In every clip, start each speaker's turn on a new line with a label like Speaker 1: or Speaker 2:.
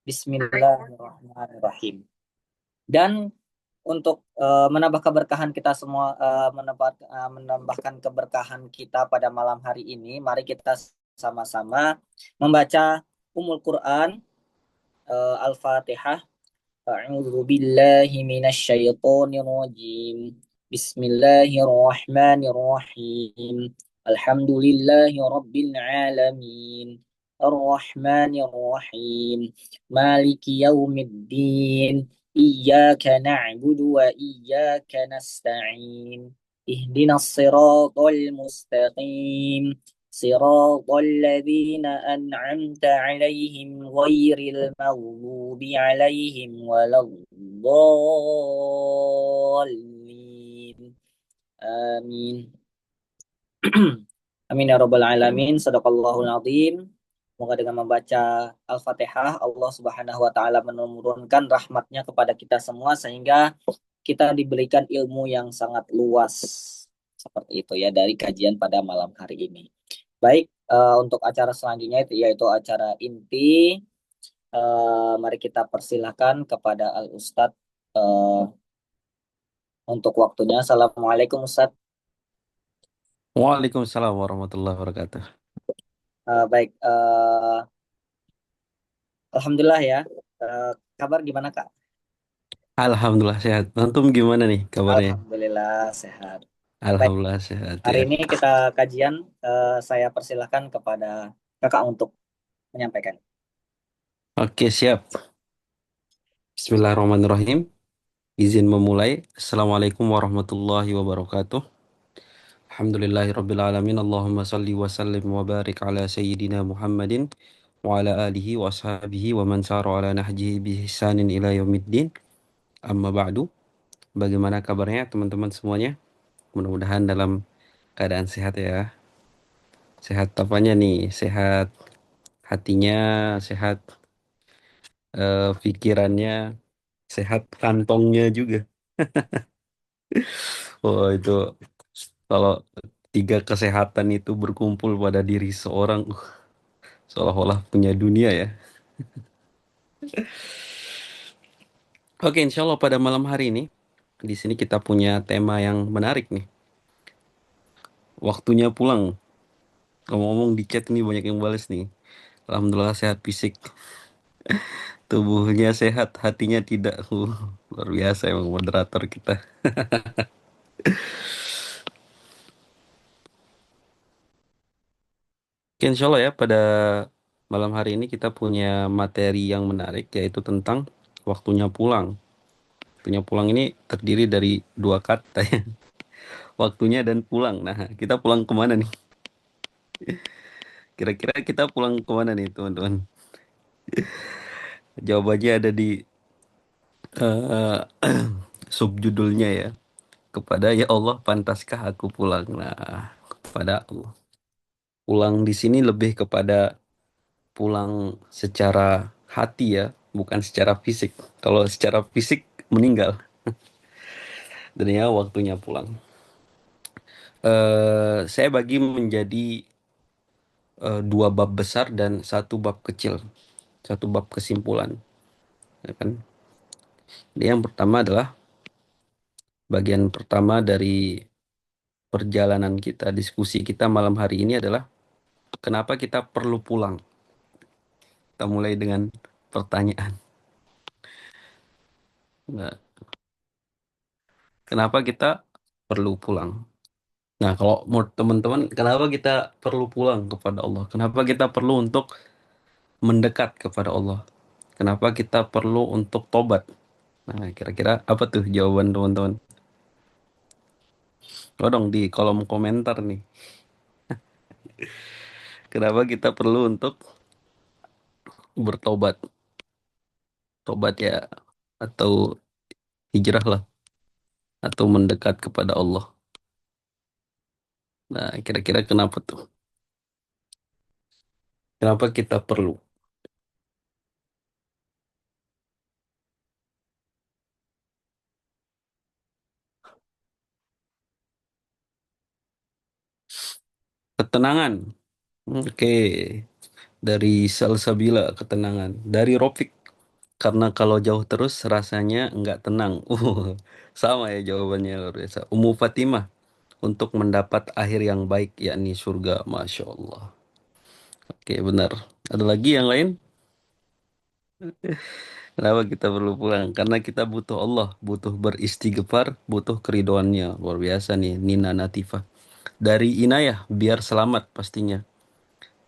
Speaker 1: Bismillahirrahmanirrahim. Dan untuk menambah keberkahan kita semua, menambahkan keberkahan kita pada malam hari ini, mari kita sama-sama membaca Ummul Quran, Al-Fatihah. A'udzu billahi minasyaitonir rajim. Bismillahirrahmanirrahim. Alhamdulillahi rabbil alamin. Ar-Rahmanir Rahim. Maliki yaumiddin. Iyyaka na'budu wa iyyaka nasta'in. Ihdinas siratal mustaqim. صراط الذين أنعمت عليهم غير المغضوب عليهم ولا الضالين آمين. Amin ya rabbal alamin. Sadaqallahul azim. Semoga dengan membaca Al-Fatihah Allah Subhanahu wa taala menurunkan rahmatnya kepada kita semua sehingga kita diberikan ilmu yang sangat luas seperti itu ya dari kajian pada malam hari ini. Baik, untuk acara selanjutnya itu yaitu acara inti. Mari kita persilahkan kepada Al Ustadz untuk waktunya. Assalamualaikum Ustadz.
Speaker 2: Waalaikumsalam warahmatullahi wabarakatuh.
Speaker 1: Baik, Alhamdulillah ya. Kabar gimana Kak?
Speaker 2: Alhamdulillah sehat. Antum gimana nih kabarnya?
Speaker 1: Alhamdulillah sehat. Baik,
Speaker 2: Alhamdulillah sehat
Speaker 1: hari
Speaker 2: ya.
Speaker 1: ini kita kajian. Saya persilahkan kepada Kakak untuk menyampaikan.
Speaker 2: Oke, siap. Bismillahirrahmanirrahim. Izin memulai. Assalamualaikum warahmatullahi wabarakatuh. Alhamdulillahirabbil alamin. Allahumma salli wa sallim wa barik ala sayyidina Muhammadin wa ala alihi wa ashabihi wa man sara ala nahjihi bi ihsanin ila yaumiddin. Amma ba'du. Bagaimana kabarnya teman-teman semuanya? Mudah-mudahan dalam keadaan sehat ya. Sehat apanya nih? Sehat hatinya, sehat pikirannya, sehat kantongnya juga. Oh itu kalau tiga kesehatan itu berkumpul pada diri seorang, seolah-olah punya dunia ya. Oke, insya Allah pada malam hari ini di sini kita punya tema yang menarik nih. Waktunya pulang. Ngomong-ngomong di chat ini banyak yang balas nih. Alhamdulillah sehat fisik, tubuhnya sehat, hatinya tidak. Luar biasa emang moderator kita. Oke, insya Allah ya pada malam hari ini kita punya materi yang menarik yaitu tentang waktunya pulang. Waktunya pulang ini terdiri dari dua kata ya, waktunya dan pulang. Nah, kita pulang kemana nih? Kira-kira kita pulang kemana nih teman-teman? Jawabannya ada di eh, subjudulnya ya. Kepada ya Allah, pantaskah aku pulang? Nah, kepada Allah. Pulang di sini lebih kepada pulang secara hati ya, bukan secara fisik. Kalau secara fisik meninggal, dan ya waktunya pulang. Saya bagi menjadi dua bab besar dan satu bab kecil, satu bab kesimpulan. Ya kan? Jadi yang pertama adalah bagian pertama dari perjalanan kita, diskusi kita malam hari ini adalah kenapa kita perlu pulang. Kita mulai dengan pertanyaan. Nah, kenapa kita perlu pulang? Nah, kalau menurut teman-teman, kenapa kita perlu pulang kepada Allah? Kenapa kita perlu untuk mendekat kepada Allah? Kenapa kita perlu untuk tobat? Nah, kira-kira apa tuh jawaban teman-teman? Tolong di kolom komentar nih. Kenapa kita perlu untuk bertobat? Tobat ya, atau hijrah lah, atau mendekat kepada Allah. Nah, kira-kira kenapa tuh? Kenapa kita perlu? Ketenangan. Oke. Dari Salsabila ketenangan. Dari Rofik. Karena kalau jauh terus rasanya nggak tenang. Sama ya jawabannya luar biasa. Ummu Fatimah untuk mendapat akhir yang baik yakni surga. Masya Allah. Oke, benar. Ada lagi yang lain? Kenapa kita perlu pulang? Karena kita butuh Allah, butuh beristighfar, butuh keridoannya. Luar biasa nih, Nina Natifah. Dari Inayah, biar selamat pastinya.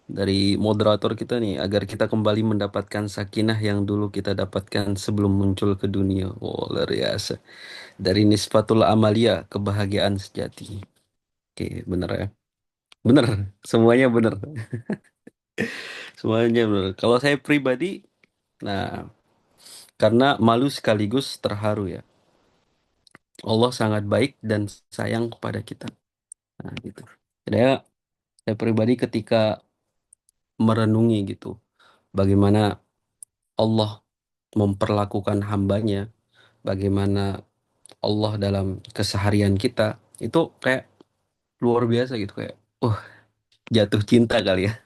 Speaker 2: Dari moderator kita nih, agar kita kembali mendapatkan sakinah yang dulu kita dapatkan sebelum muncul ke dunia. Oh, luar biasa. Dari Nisfatul Amalia, kebahagiaan sejati. Oke, bener ya. Bener, semuanya bener. Semuanya bener. Kalau saya pribadi, nah, karena malu sekaligus terharu ya. Allah sangat baik dan sayang kepada kita. Nah, gitu. Jadi ya, saya pribadi ketika merenungi gitu, bagaimana Allah memperlakukan hambanya, bagaimana Allah dalam keseharian kita, itu kayak luar biasa gitu, kayak, jatuh cinta kali ya,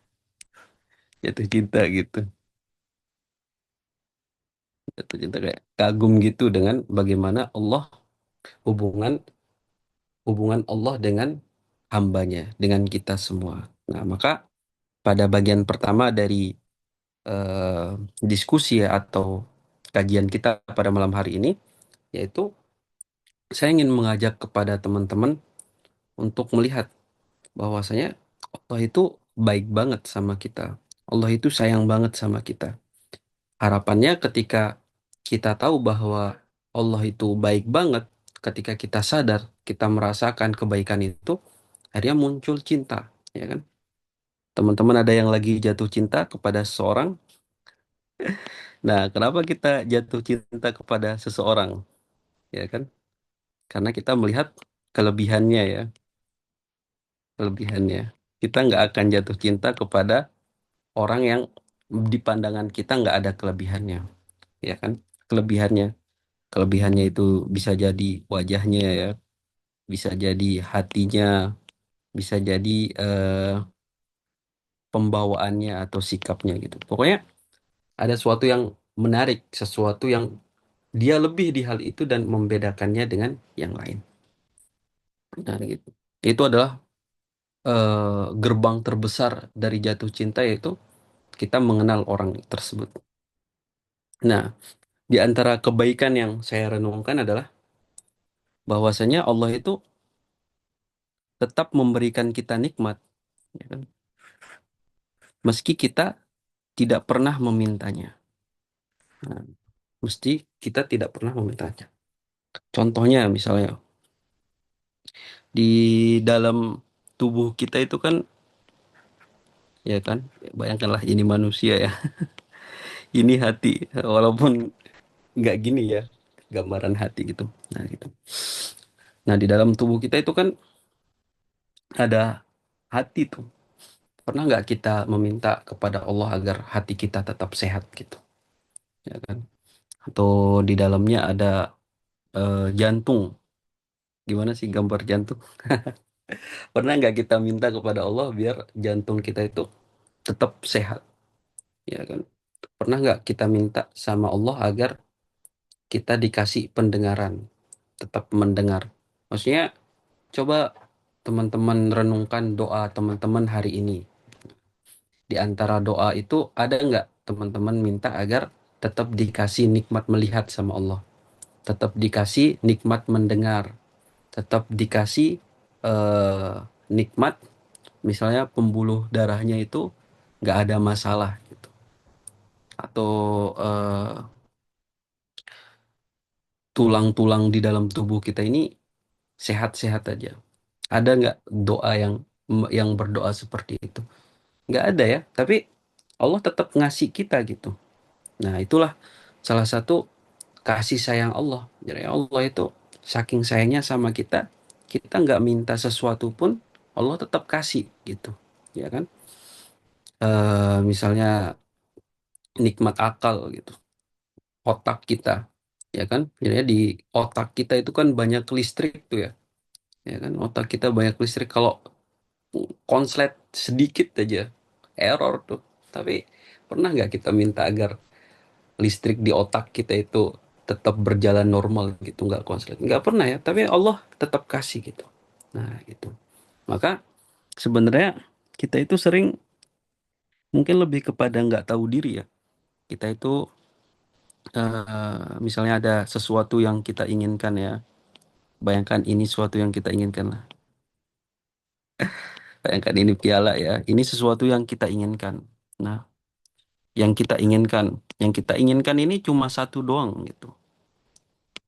Speaker 2: jatuh cinta gitu, jatuh cinta kayak kagum gitu dengan bagaimana Allah hubungan hubungan Allah dengan hambanya, dengan kita semua. Nah, maka pada bagian pertama dari eh, diskusi ya, atau kajian kita pada malam hari ini, yaitu saya ingin mengajak kepada teman-teman untuk melihat bahwasanya Allah itu baik banget sama kita. Allah itu sayang banget sama kita. Harapannya ketika kita tahu bahwa Allah itu baik banget, ketika kita sadar, kita merasakan kebaikan itu, akhirnya muncul cinta, ya kan? Teman-teman ada yang lagi jatuh cinta kepada seseorang. Nah, kenapa kita jatuh cinta kepada seseorang, ya kan? Karena kita melihat kelebihannya ya, kelebihannya. Kita nggak akan jatuh cinta kepada orang yang di pandangan kita nggak ada kelebihannya, ya kan? Kelebihannya, kelebihannya itu bisa jadi wajahnya ya, bisa jadi hatinya, bisa jadi eh, pembawaannya atau sikapnya gitu. Pokoknya ada sesuatu yang menarik, sesuatu yang dia lebih di hal itu dan membedakannya dengan yang lain. Nah, gitu. Itu adalah gerbang terbesar dari jatuh cinta, yaitu kita mengenal orang tersebut. Nah, di antara kebaikan yang saya renungkan adalah bahwasanya Allah itu tetap memberikan kita nikmat, ya kan? Meski kita tidak pernah memintanya. Nah, mesti kita tidak pernah memintanya. Contohnya misalnya di dalam tubuh kita itu kan, ya kan, bayangkanlah ini manusia ya, ini hati, walaupun nggak gini ya gambaran hati gitu. Nah, gitu. Nah, di dalam tubuh kita itu kan ada hati tuh. Pernah nggak kita meminta kepada Allah agar hati kita tetap sehat gitu, ya kan? Atau di dalamnya ada jantung. Gimana sih gambar jantung? Pernah nggak kita minta kepada Allah biar jantung kita itu tetap sehat, ya kan? Pernah nggak kita minta sama Allah agar kita dikasih pendengaran, tetap mendengar? Maksudnya, coba teman-teman renungkan doa teman-teman hari ini. Di antara doa itu ada nggak teman-teman minta agar tetap dikasih nikmat melihat sama Allah, tetap dikasih nikmat mendengar, tetap dikasih eh, nikmat misalnya pembuluh darahnya itu nggak ada masalah gitu, atau tulang-tulang di dalam tubuh kita ini sehat-sehat aja. Ada nggak doa yang berdoa seperti itu? Nggak ada ya, tapi Allah tetap ngasih kita gitu. Nah, itulah salah satu kasih sayang Allah. Jadi Allah itu saking sayangnya sama kita, kita nggak minta sesuatu pun Allah tetap kasih gitu, ya kan? Misalnya nikmat akal gitu, otak kita, ya kan? Jadi di otak kita itu kan banyak listrik tuh ya kan? Otak kita banyak listrik. Kalau konslet sedikit aja, error tuh. Tapi pernah nggak kita minta agar listrik di otak kita itu tetap berjalan normal gitu, nggak konslet, nggak pernah ya, tapi Allah tetap kasih gitu. Nah gitu, maka sebenarnya kita itu sering mungkin lebih kepada nggak tahu diri ya. Kita itu misalnya ada sesuatu yang kita inginkan ya, bayangkan ini sesuatu yang kita inginkan lah, bayangkan ini piala ya, ini sesuatu yang kita inginkan. Nah, yang kita inginkan ini cuma satu doang gitu,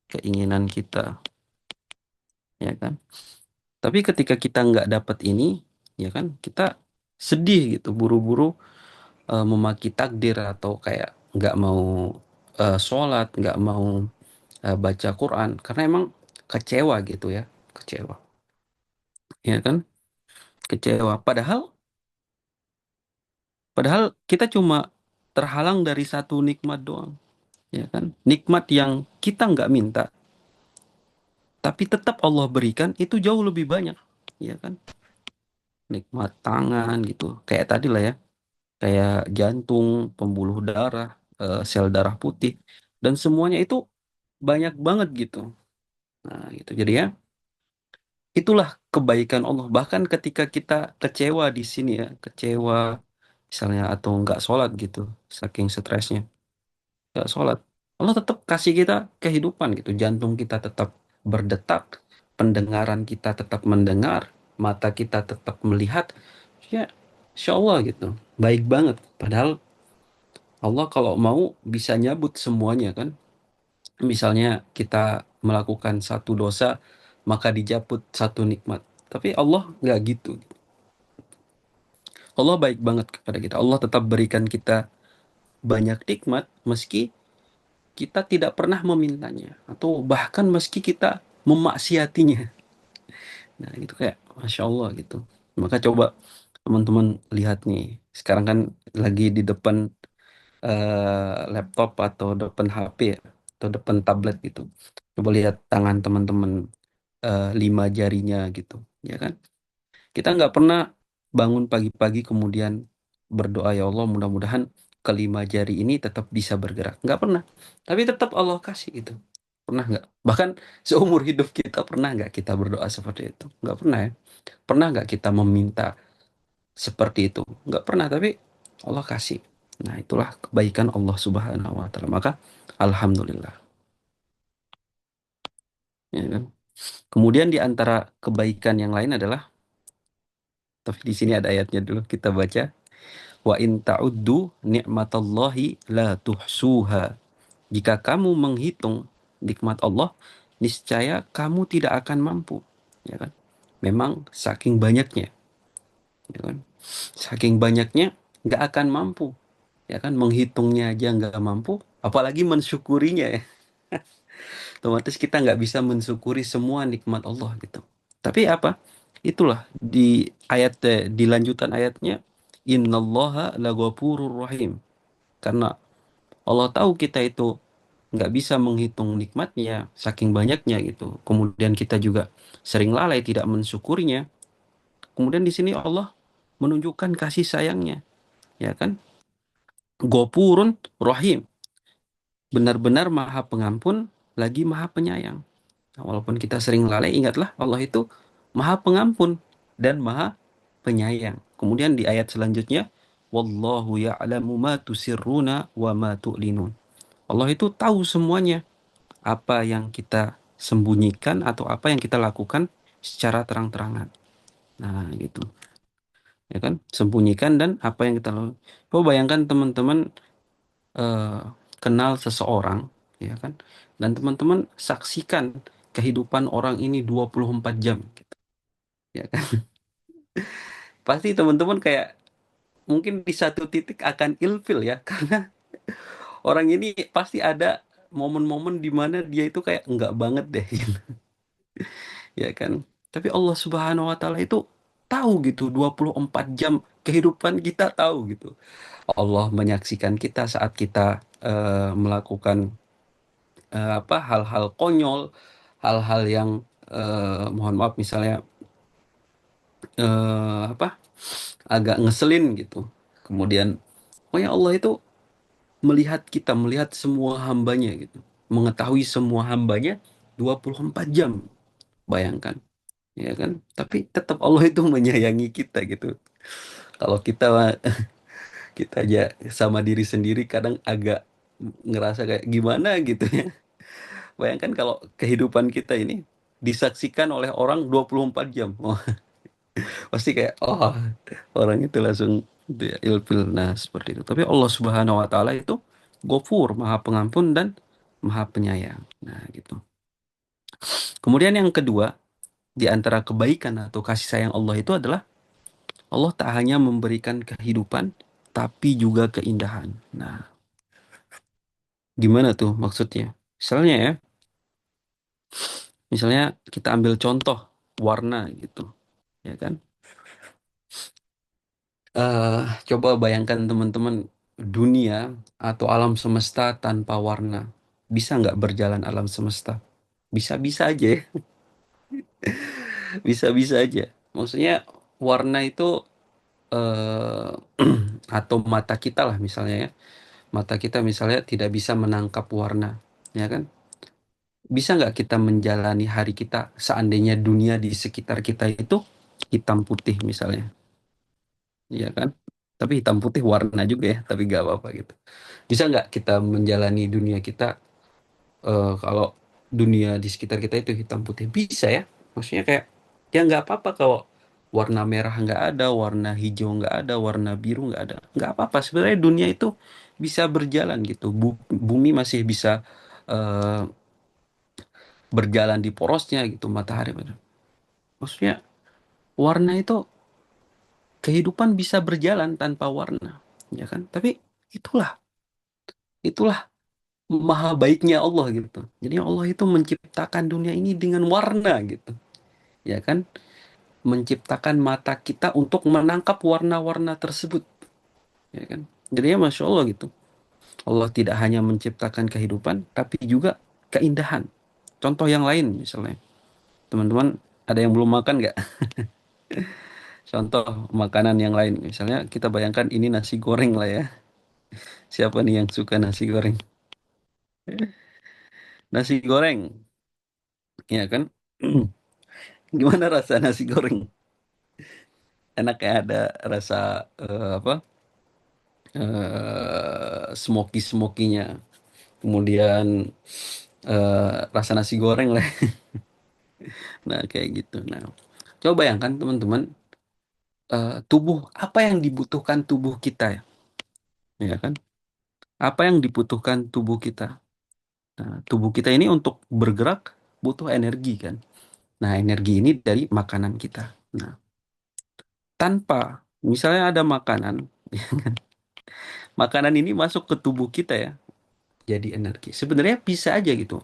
Speaker 2: keinginan kita, ya kan. Tapi ketika kita nggak dapat ini, ya kan, kita sedih gitu, buru-buru memaki takdir, atau kayak nggak mau sholat, nggak mau baca Quran, karena emang kecewa gitu ya, kecewa, ya kan, kecewa. Padahal kita cuma terhalang dari satu nikmat doang, ya kan, nikmat yang kita nggak minta, tapi tetap Allah berikan itu jauh lebih banyak, ya kan, nikmat tangan gitu, kayak tadi lah ya, kayak jantung, pembuluh darah, sel darah putih, dan semuanya itu banyak banget gitu. Nah, gitu. Jadi ya, itulah kebaikan Allah. Bahkan ketika kita kecewa di sini ya, kecewa misalnya atau nggak sholat gitu, saking stresnya, nggak sholat, Allah tetap kasih kita kehidupan gitu. Jantung kita tetap berdetak, pendengaran kita tetap mendengar, mata kita tetap melihat. Ya, Insya Allah gitu. Baik banget. Padahal Allah kalau mau bisa nyabut semuanya kan. Misalnya kita melakukan satu dosa, maka dijabut satu nikmat. Tapi Allah nggak gitu. Allah baik banget kepada kita. Allah tetap berikan kita banyak nikmat meski kita tidak pernah memintanya. Atau bahkan meski kita memaksiatinya. Nah gitu, kayak Masya Allah gitu. Maka coba teman-teman lihat nih. Sekarang kan lagi di depan laptop atau depan HP ya, atau depan tablet gitu. Coba lihat tangan teman-teman, lima jarinya gitu, ya kan? Kita nggak pernah bangun pagi-pagi kemudian berdoa, ya Allah mudah-mudahan kelima jari ini tetap bisa bergerak. Nggak pernah. Tapi tetap Allah kasih gitu. Pernah nggak? Bahkan seumur hidup kita pernah nggak kita berdoa seperti itu? Nggak pernah ya. Pernah nggak kita meminta seperti itu? Nggak pernah. Tapi Allah kasih. Nah itulah kebaikan Allah Subhanahu Wa Taala. Maka Alhamdulillah. Ya kan? Kemudian di antara kebaikan yang lain adalah, tapi di sini ada ayatnya dulu kita baca. Wa in ta'uddu ni'matallahi la tuhsuha. Jika kamu menghitung nikmat Allah, niscaya kamu tidak akan mampu. Ya kan? Memang saking banyaknya, ya kan? Saking banyaknya nggak akan mampu. Ya kan? Menghitungnya aja nggak mampu, apalagi mensyukurinya ya. Otomatis kita nggak bisa mensyukuri semua nikmat Allah gitu. Tapi apa? Itulah di ayat, di lanjutan ayatnya, Innallaha laghafurur rahim. Karena Allah tahu kita itu nggak bisa menghitung nikmatnya, saking banyaknya gitu. Kemudian kita juga sering lalai tidak mensyukurinya. Kemudian di sini Allah menunjukkan kasih sayangnya, ya kan? Ghafurun Rahim, benar-benar Maha Pengampun lagi Maha Penyayang. Nah, walaupun kita sering lalai, ingatlah Allah itu Maha Pengampun dan Maha Penyayang. Kemudian di ayat selanjutnya, Wallahu ya'lamu ma tusirruna wa ma tu'linun. Allah itu tahu semuanya, apa yang kita sembunyikan atau apa yang kita lakukan secara terang-terangan. Nah, gitu. Ya kan? Sembunyikan dan apa yang kita lakukan. Coba bayangkan teman-teman eh, kenal seseorang, ya kan? Dan teman-teman saksikan kehidupan orang ini 24 jam, gitu, ya kan? Pasti teman-teman kayak mungkin di satu titik akan ilfil ya, karena orang ini pasti ada momen-momen di mana dia itu kayak enggak banget deh, ya kan? Tapi Allah Subhanahu wa taala itu tahu gitu, 24 jam kehidupan kita tahu gitu. Allah menyaksikan kita saat kita melakukan apa, hal-hal konyol, hal-hal yang mohon maaf misalnya apa, agak ngeselin gitu. Kemudian pokoknya Allah itu melihat kita, melihat semua hambanya gitu. Mengetahui semua hambanya 24 jam. Bayangkan, ya kan? Tapi tetap Allah itu menyayangi kita gitu. Kalau kita aja sama diri sendiri kadang agak ngerasa kayak gimana gitu ya. Bayangkan kalau kehidupan kita ini disaksikan oleh orang 24 jam. Oh, pasti kayak orang itu langsung itu ya, ilfil. Nah, seperti itu. Tapi Allah Subhanahu wa taala itu Ghafur, Maha Pengampun dan Maha Penyayang. Nah, gitu. Kemudian yang kedua, di antara kebaikan atau kasih sayang Allah itu adalah Allah tak hanya memberikan kehidupan tapi juga keindahan. Nah, gimana tuh maksudnya? Misalnya ya, misalnya kita ambil contoh warna gitu, ya kan? eh Coba bayangkan teman-teman, dunia atau alam semesta tanpa warna. Bisa nggak berjalan alam semesta? Bisa-bisa aja ya. Bisa-bisa aja. Maksudnya warna itu eh atau mata kita lah misalnya ya. Mata kita misalnya tidak bisa menangkap warna, ya kan? Bisa nggak kita menjalani hari kita seandainya dunia di sekitar kita itu hitam putih misalnya, ya kan? Tapi hitam putih warna juga ya, tapi nggak apa-apa gitu. Bisa nggak kita menjalani dunia kita kalau dunia di sekitar kita itu hitam putih? Bisa ya. Maksudnya kayak ya nggak apa-apa kalau warna merah nggak ada, warna hijau nggak ada, warna biru nggak ada. Nggak apa-apa. Sebenarnya dunia itu bisa berjalan gitu. Bumi masih bisa eh, berjalan di porosnya gitu, matahari. Maksudnya warna itu kehidupan bisa berjalan tanpa warna, ya kan? Tapi itulah itulah maha baiknya Allah gitu. Jadi Allah itu menciptakan dunia ini dengan warna gitu, ya kan? Menciptakan mata kita untuk menangkap warna-warna tersebut, ya kan? Jadi ya masya Allah gitu. Allah tidak hanya menciptakan kehidupan, tapi juga keindahan. Contoh yang lain misalnya, teman-teman ada yang belum makan nggak? Contoh makanan yang lain, misalnya kita bayangkan ini nasi goreng lah ya. Siapa nih yang suka nasi goreng? Nasi goreng, ya kan? Gimana rasa nasi goreng? Enak ya, ada rasa apa? Smoky-smokinya. Kemudian rasa nasi goreng lah. Nah, kayak gitu. Nah, coba bayangkan teman-teman, tubuh apa yang dibutuhkan tubuh kita ya, ya kan? Apa yang dibutuhkan tubuh kita? Nah, tubuh kita ini untuk bergerak butuh energi kan? Nah, energi ini dari makanan kita. Nah, tanpa misalnya ada makanan, makanan ini masuk ke tubuh kita ya, jadi energi. Sebenarnya bisa aja gitu.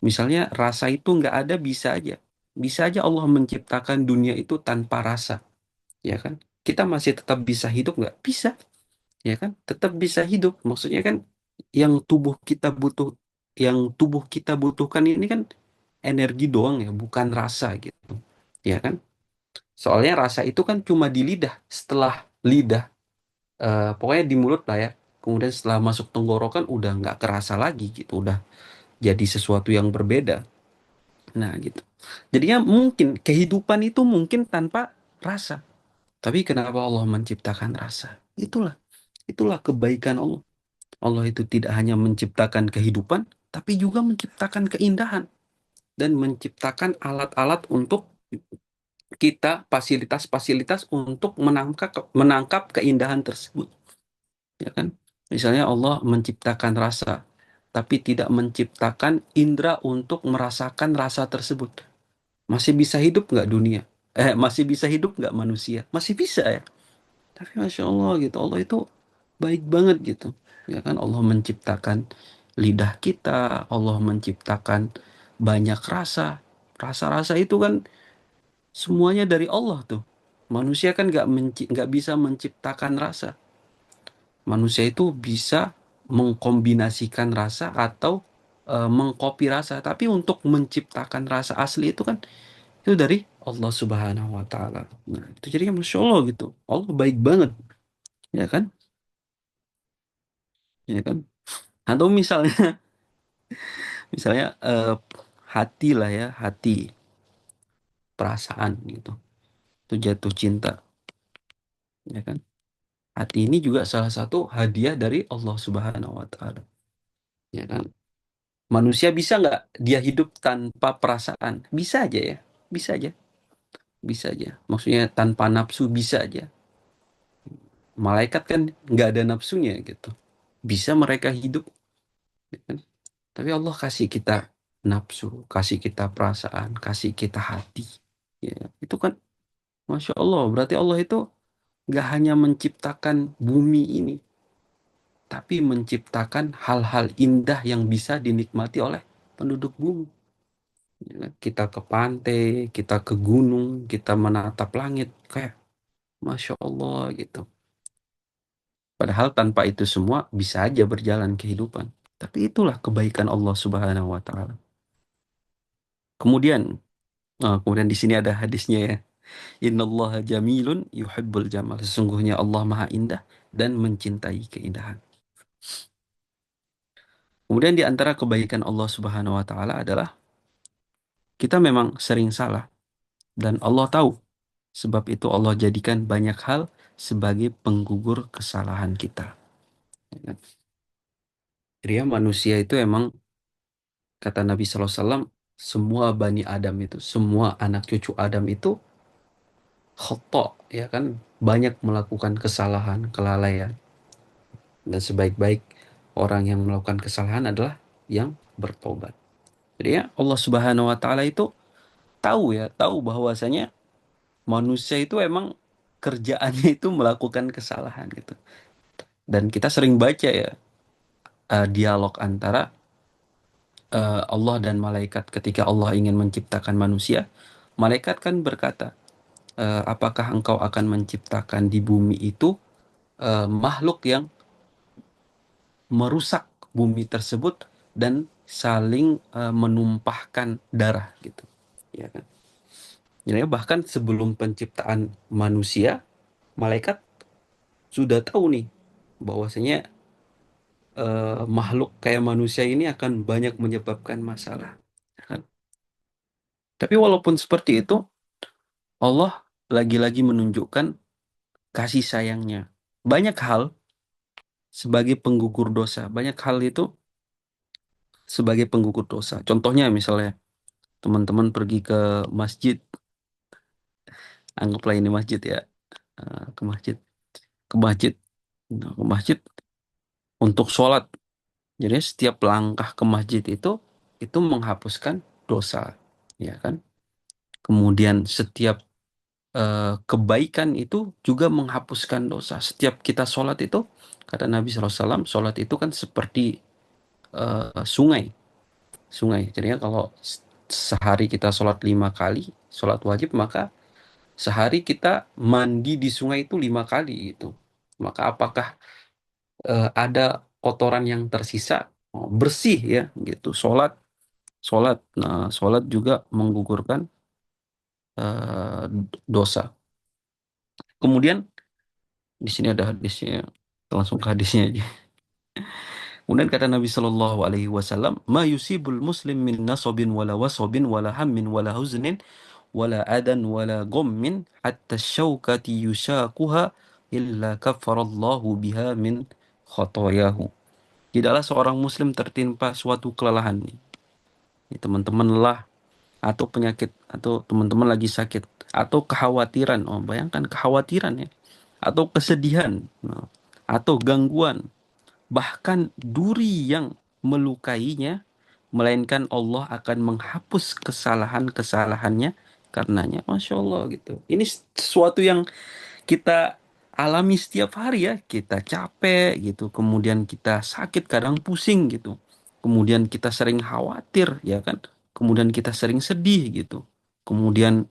Speaker 2: Misalnya rasa itu nggak ada, bisa aja. Bisa aja Allah menciptakan dunia itu tanpa rasa, ya kan? Kita masih tetap bisa hidup nggak? Bisa, ya kan? Tetap bisa hidup. Maksudnya kan yang tubuh kita butuh, yang tubuh kita butuhkan ini kan energi doang ya, bukan rasa gitu, ya kan? Soalnya rasa itu kan cuma di lidah. Setelah lidah, pokoknya di mulut lah ya. Kemudian setelah masuk tenggorokan udah nggak kerasa lagi gitu, udah jadi sesuatu yang berbeda. Nah gitu. Jadinya mungkin kehidupan itu mungkin tanpa rasa. Tapi kenapa Allah menciptakan rasa? Itulah, itulah kebaikan Allah. Allah itu tidak hanya menciptakan kehidupan, tapi juga menciptakan keindahan dan menciptakan alat-alat untuk kita, fasilitas-fasilitas untuk menangkap keindahan tersebut, ya kan? Misalnya Allah menciptakan rasa, tapi tidak menciptakan indera untuk merasakan rasa tersebut. Masih bisa hidup nggak dunia? Masih bisa hidup nggak manusia? Masih bisa ya. Tapi masya Allah gitu, Allah itu baik banget gitu. Ya kan, Allah menciptakan lidah kita, Allah menciptakan banyak rasa. Rasa-rasa itu kan semuanya dari Allah tuh. Manusia kan nggak bisa menciptakan rasa. Manusia itu bisa mengkombinasikan rasa atau mengcopy rasa. Tapi untuk menciptakan rasa asli itu kan itu dari Allah Subhanahu wa taala. Nah, itu jadinya Masya Allah gitu. Allah baik banget, ya kan? ya kan? Atau misalnya misalnya hati lah ya, hati, perasaan gitu. Itu jatuh cinta, ya kan? Hati ini juga salah satu hadiah dari Allah Subhanahu wa taala, ya kan? Manusia bisa nggak dia hidup tanpa perasaan? Bisa aja ya, bisa aja, bisa aja. Maksudnya tanpa nafsu bisa aja. Malaikat kan nggak ada nafsunya gitu. Bisa mereka hidup, ya kan? Tapi Allah kasih kita nafsu, kasih kita perasaan, kasih kita hati. Ya, itu kan Masya Allah. Berarti Allah itu nggak hanya menciptakan bumi ini, tapi menciptakan hal-hal indah yang bisa dinikmati oleh penduduk bumi. Ya, kita ke pantai, kita ke gunung, kita menatap langit, kayak Masya Allah gitu. Padahal tanpa itu semua bisa aja berjalan kehidupan. Tapi itulah kebaikan Allah Subhanahu wa taala. Kemudian, kemudian di sini ada hadisnya ya. Innallaha jamilun yuhibbul jamal. Sesungguhnya Allah Maha Indah dan mencintai keindahan. Kemudian di antara kebaikan Allah Subhanahu wa taala adalah kita memang sering salah dan Allah tahu. Sebab itu Allah jadikan banyak hal sebagai penggugur kesalahan kita. Jadi ya, manusia itu emang kata Nabi SAW, semua Bani Adam itu, semua anak cucu Adam itu khotok, ya kan, banyak melakukan kesalahan, kelalaian. Dan sebaik-baik orang yang melakukan kesalahan adalah yang bertobat. Jadi ya Allah Subhanahu wa taala itu tahu ya, tahu bahwasanya manusia itu emang kerjaannya itu melakukan kesalahan gitu. Dan kita sering baca ya dialog antara Allah dan malaikat ketika Allah ingin menciptakan manusia. Malaikat kan berkata, apakah engkau akan menciptakan di bumi itu makhluk yang merusak bumi tersebut dan saling menumpahkan darah gitu, ya kan? Jadi bahkan sebelum penciptaan manusia, malaikat sudah tahu nih bahwasanya makhluk kayak manusia ini akan banyak menyebabkan masalah, ya kan? Tapi walaupun seperti itu, Allah lagi-lagi menunjukkan kasih sayangnya. Banyak hal sebagai penggugur dosa, banyak hal itu sebagai penggugur dosa. Contohnya misalnya teman-teman pergi ke masjid, anggaplah ini masjid ya, ke masjid, ke masjid, nah, ke masjid untuk sholat. Jadi setiap langkah ke masjid itu menghapuskan dosa, ya kan? Kemudian setiap kebaikan itu juga menghapuskan dosa. Setiap kita sholat itu, kata Nabi SAW, sholat itu kan seperti sungai, sungai. Jadi ya kalau sehari kita sholat 5 kali, sholat wajib, maka sehari kita mandi di sungai itu 5 kali itu. Maka apakah ada kotoran yang tersisa? Oh, bersih ya, gitu. Sholat, sholat. Nah, sholat juga menggugurkan dosa. Kemudian di sini ada hadisnya. Kita langsung ke hadisnya aja. Kemudian kata Nabi Shallallahu Alaihi Wasallam, "Ma yusibul muslim min nasabin wala wasabin wala hammin wala huznin wala adan wala gommin hatta syaukati yushakuha illa kafarallahu biha min khotoyahu." Tidaklah seorang muslim tertimpa suatu kelelahan. Ini teman-teman lelah atau penyakit atau teman-teman lagi sakit atau kekhawatiran. Oh, bayangkan kekhawatiran ya. Atau kesedihan, nah, atau gangguan, bahkan duri yang melukainya, melainkan Allah akan menghapus kesalahan-kesalahannya karenanya. Masya Allah gitu. Ini sesuatu yang kita alami setiap hari ya. Kita capek gitu, kemudian kita sakit, kadang pusing gitu. Kemudian kita sering khawatir ya kan. Kemudian kita sering sedih gitu. Kemudian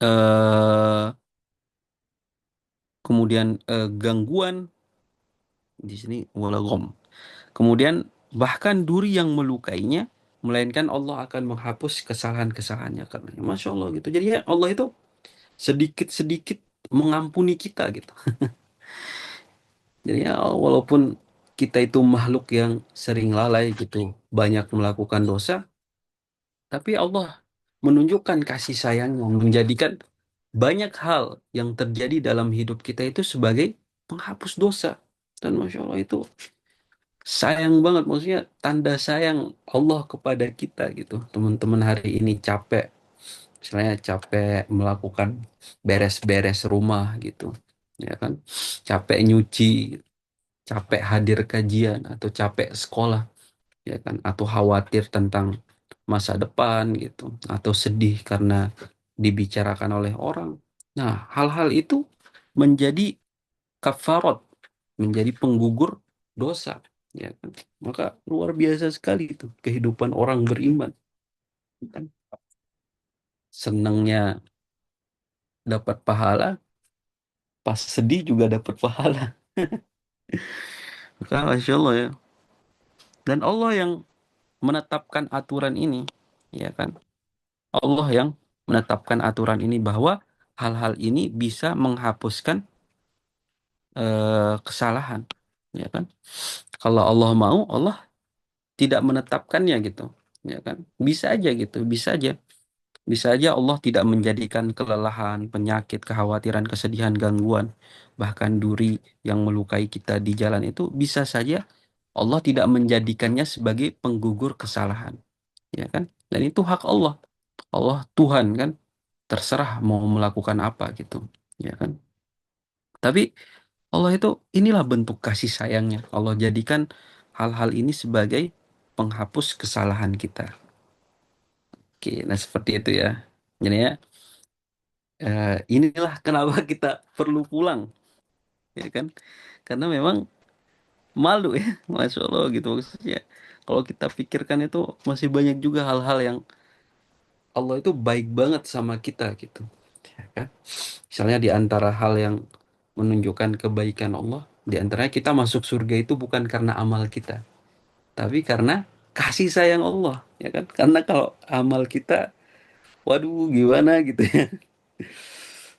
Speaker 2: eh gangguan di sini walagom. Kemudian bahkan duri yang melukainya, melainkan Allah akan menghapus kesalahan-kesalahannya karena Masya Allah gitu. Jadi ya Allah itu sedikit-sedikit mengampuni kita gitu. Jadi ya walaupun kita itu makhluk yang sering lalai gitu, banyak melakukan dosa, tapi Allah menunjukkan kasih sayangnya, menjadikan banyak hal yang terjadi dalam hidup kita itu sebagai penghapus dosa. Dan Masya Allah itu sayang banget, maksudnya tanda sayang Allah kepada kita gitu. Teman-teman hari ini capek, misalnya capek melakukan beres-beres rumah gitu, ya kan? Capek nyuci, capek hadir kajian, atau capek sekolah, ya kan? Atau khawatir tentang masa depan gitu, atau sedih karena dibicarakan oleh orang. Nah, hal-hal itu menjadi kafarat, menjadi penggugur dosa, ya kan? Maka luar biasa sekali itu kehidupan orang beriman, kan? Senangnya dapat pahala, pas sedih juga dapat pahala. Maka Masya Allah ya. Dan Allah yang menetapkan aturan ini, ya kan? Allah yang menetapkan aturan ini bahwa hal-hal ini bisa menghapuskan kesalahan, ya kan? Kalau Allah mau, Allah tidak menetapkannya gitu, ya kan? Bisa aja gitu, bisa aja Allah tidak menjadikan kelelahan, penyakit, kekhawatiran, kesedihan, gangguan, bahkan duri yang melukai kita di jalan itu bisa saja Allah tidak menjadikannya sebagai penggugur kesalahan, ya kan? Dan itu hak Allah. Allah Tuhan kan, terserah mau melakukan apa gitu, ya kan? Tapi Allah itu, inilah bentuk kasih sayangnya. Allah jadikan hal-hal ini sebagai penghapus kesalahan kita. Oke, nah seperti itu ya. Jadi ya, inilah kenapa kita perlu pulang, ya kan? Karena memang malu ya, Masya Allah gitu maksudnya. Kalau kita pikirkan itu masih banyak juga hal-hal yang Allah itu baik banget sama kita gitu, ya kan? Misalnya di antara hal yang menunjukkan kebaikan Allah, di antaranya kita masuk surga itu bukan karena amal kita, tapi karena kasih sayang Allah, ya kan? Karena kalau amal kita, waduh gimana gitu ya,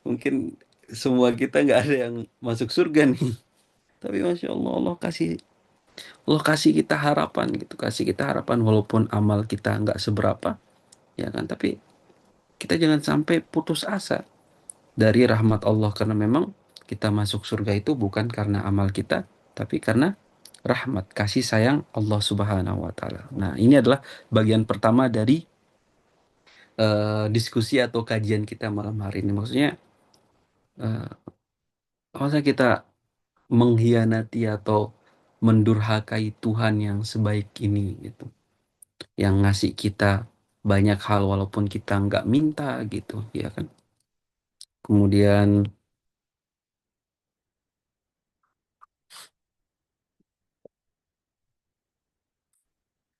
Speaker 2: mungkin semua kita nggak ada yang masuk surga nih. Tapi Masya Allah, Allah kasih kita harapan gitu, kasih kita harapan walaupun amal kita nggak seberapa, ya kan? Tapi kita jangan sampai putus asa dari rahmat Allah, karena memang kita masuk surga itu bukan karena amal kita, tapi karena rahmat kasih sayang Allah Subhanahu wa taala. Nah, ini adalah bagian pertama dari diskusi atau kajian kita malam hari ini. Maksudnya, eh, masa kita mengkhianati atau mendurhakai Tuhan yang sebaik ini gitu, yang ngasih kita banyak hal walaupun kita nggak minta gitu, ya kan? Kemudian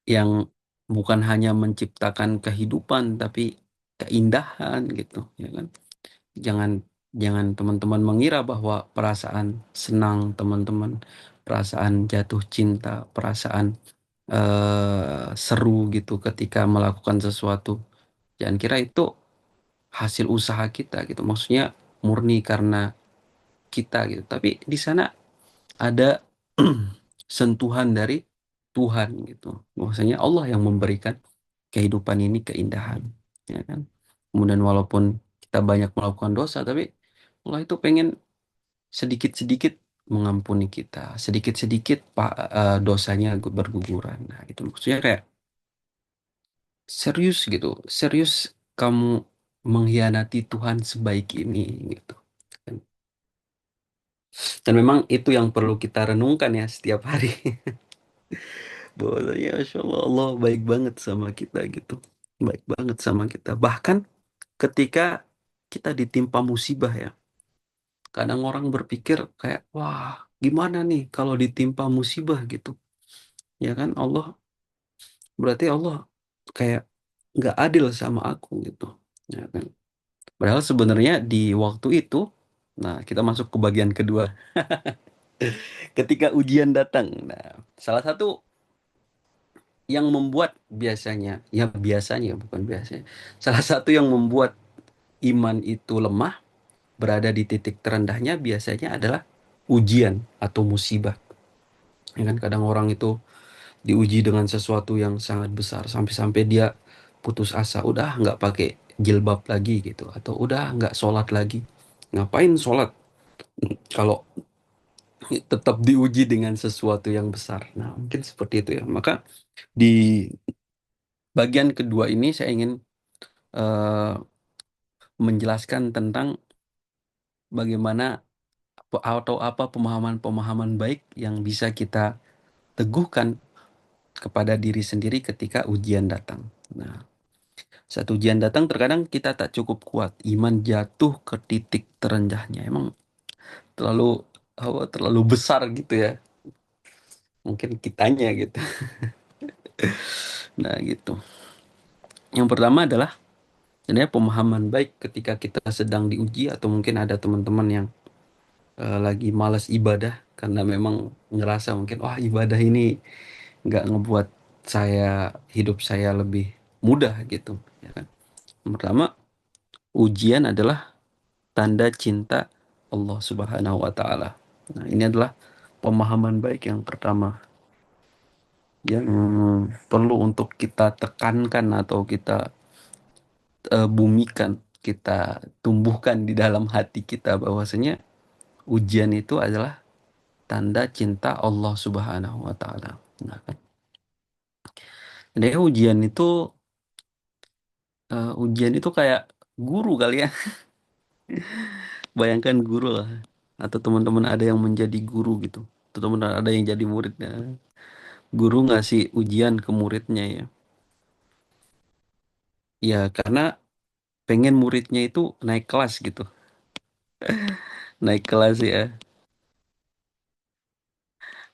Speaker 2: yang bukan hanya menciptakan kehidupan tapi keindahan gitu, ya kan? Jangan jangan teman-teman mengira bahwa perasaan senang teman-teman, perasaan jatuh cinta, perasaan seru gitu ketika melakukan sesuatu, jangan kira itu hasil usaha kita gitu. Maksudnya murni karena kita gitu. Tapi di sana ada sentuhan dari Tuhan gitu. Maksudnya Allah yang memberikan kehidupan ini keindahan, ya kan? Kemudian walaupun kita banyak melakukan dosa, tapi Allah itu pengen sedikit-sedikit mengampuni kita, sedikit-sedikit dosanya berguguran. Nah, itu maksudnya kayak serius gitu, serius kamu mengkhianati Tuhan sebaik ini gitu. Dan memang itu yang perlu kita renungkan ya setiap hari. Bahwasanya Masya Allah, Allah baik banget sama kita gitu. Baik banget sama kita. Bahkan ketika kita ditimpa musibah ya. Kadang orang berpikir kayak, wah gimana nih kalau ditimpa musibah gitu. Ya kan, berarti Allah kayak nggak adil sama aku gitu. Ya kan. Padahal sebenarnya di waktu itu, nah kita masuk ke bagian kedua. Ketika ujian datang. Nah, salah satu yang membuat biasanya bukan biasanya. Salah satu yang membuat iman itu lemah, berada di titik terendahnya biasanya adalah ujian atau musibah. Ya kan kadang orang itu diuji dengan sesuatu yang sangat besar sampai-sampai dia putus asa, udah nggak pakai jilbab lagi gitu, atau udah nggak sholat lagi. Ngapain sholat kalau tetap diuji dengan sesuatu yang besar? Nah, mungkin seperti itu ya. Maka di bagian kedua ini saya ingin eh, menjelaskan tentang bagaimana atau apa pemahaman-pemahaman baik yang bisa kita teguhkan kepada diri sendiri ketika ujian datang. Nah, saat ujian datang terkadang kita tak cukup kuat, iman jatuh ke titik terendahnya. Emang terlalu terlalu besar gitu ya. Mungkin kitanya gitu. Nah, gitu. Yang pertama adalah sebenarnya pemahaman baik ketika kita sedang diuji atau mungkin ada teman-teman yang lagi malas ibadah karena memang ngerasa mungkin wah ibadah ini nggak ngebuat hidup saya lebih mudah gitu, ya kan. Yang pertama, ujian adalah tanda cinta Allah Subhanahu wa taala. Nah, ini adalah pemahaman baik yang pertama yang perlu untuk kita tekankan atau kita bumikan, kita tumbuhkan di dalam hati kita bahwasanya ujian itu adalah tanda cinta Allah Subhanahu wa taala. Nah, kan. Jadi ujian itu kayak guru kali ya. Bayangkan guru lah, atau teman-teman ada yang menjadi guru gitu. Atau teman ada yang jadi muridnya. Guru ngasih ujian ke muridnya ya. Ya karena pengen muridnya itu naik kelas gitu. Naik kelas ya.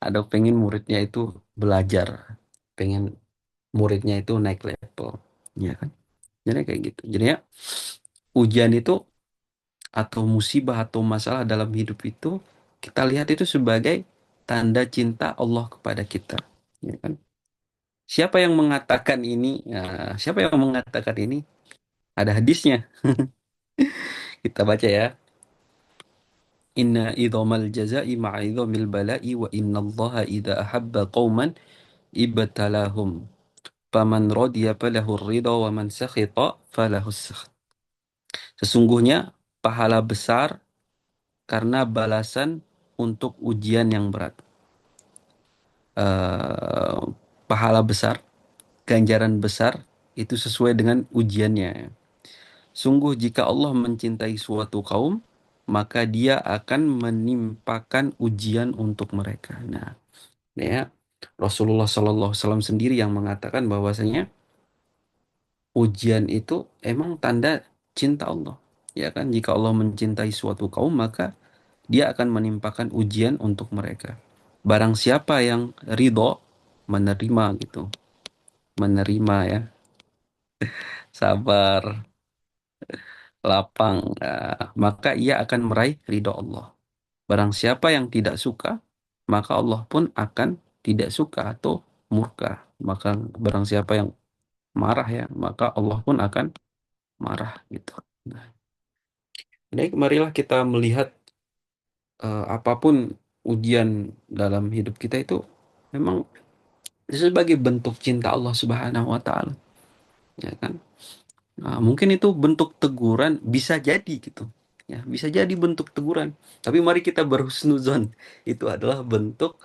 Speaker 2: Ada pengen muridnya itu belajar. Pengen muridnya itu naik level. Ya kan? Jadi kayak gitu. Jadi ya ujian itu atau musibah atau masalah dalam hidup itu kita lihat itu sebagai tanda cinta Allah kepada kita. Ya kan? Siapa yang mengatakan ini? Nah, siapa yang mengatakan ini? Ada hadisnya. Kita baca ya. Inna idhamal jazai ma'idhamil bala'i wa inna allaha idha ahabba qawman ibtalahum. Faman radiya falahu ridha wa man sakhita falahu sakht. Sesungguhnya pahala besar karena balasan untuk ujian yang berat. Eh, Pahala besar, ganjaran besar itu sesuai dengan ujiannya. Sungguh jika Allah mencintai suatu kaum, maka dia akan menimpakan ujian untuk mereka. Nah, ya, Rasulullah Sallallahu Alaihi Wasallam sendiri yang mengatakan bahwasanya ujian itu emang tanda cinta Allah. Ya kan, jika Allah mencintai suatu kaum, maka dia akan menimpakan ujian untuk mereka. Barang siapa yang ridho, menerima gitu, menerima ya, sabar, lapang, maka ia akan meraih ridho Allah. Barang siapa yang tidak suka, maka Allah pun akan tidak suka atau murka. Maka barang siapa yang marah ya, maka Allah pun akan marah gitu. Nah, jadi marilah kita melihat apapun ujian dalam hidup kita itu memang sebagai bentuk cinta Allah Subhanahu wa taala, ya kan? Nah, mungkin itu bentuk teguran bisa jadi gitu. Ya, bisa jadi bentuk teguran. Tapi mari kita berhusnuzon. Itu adalah bentuk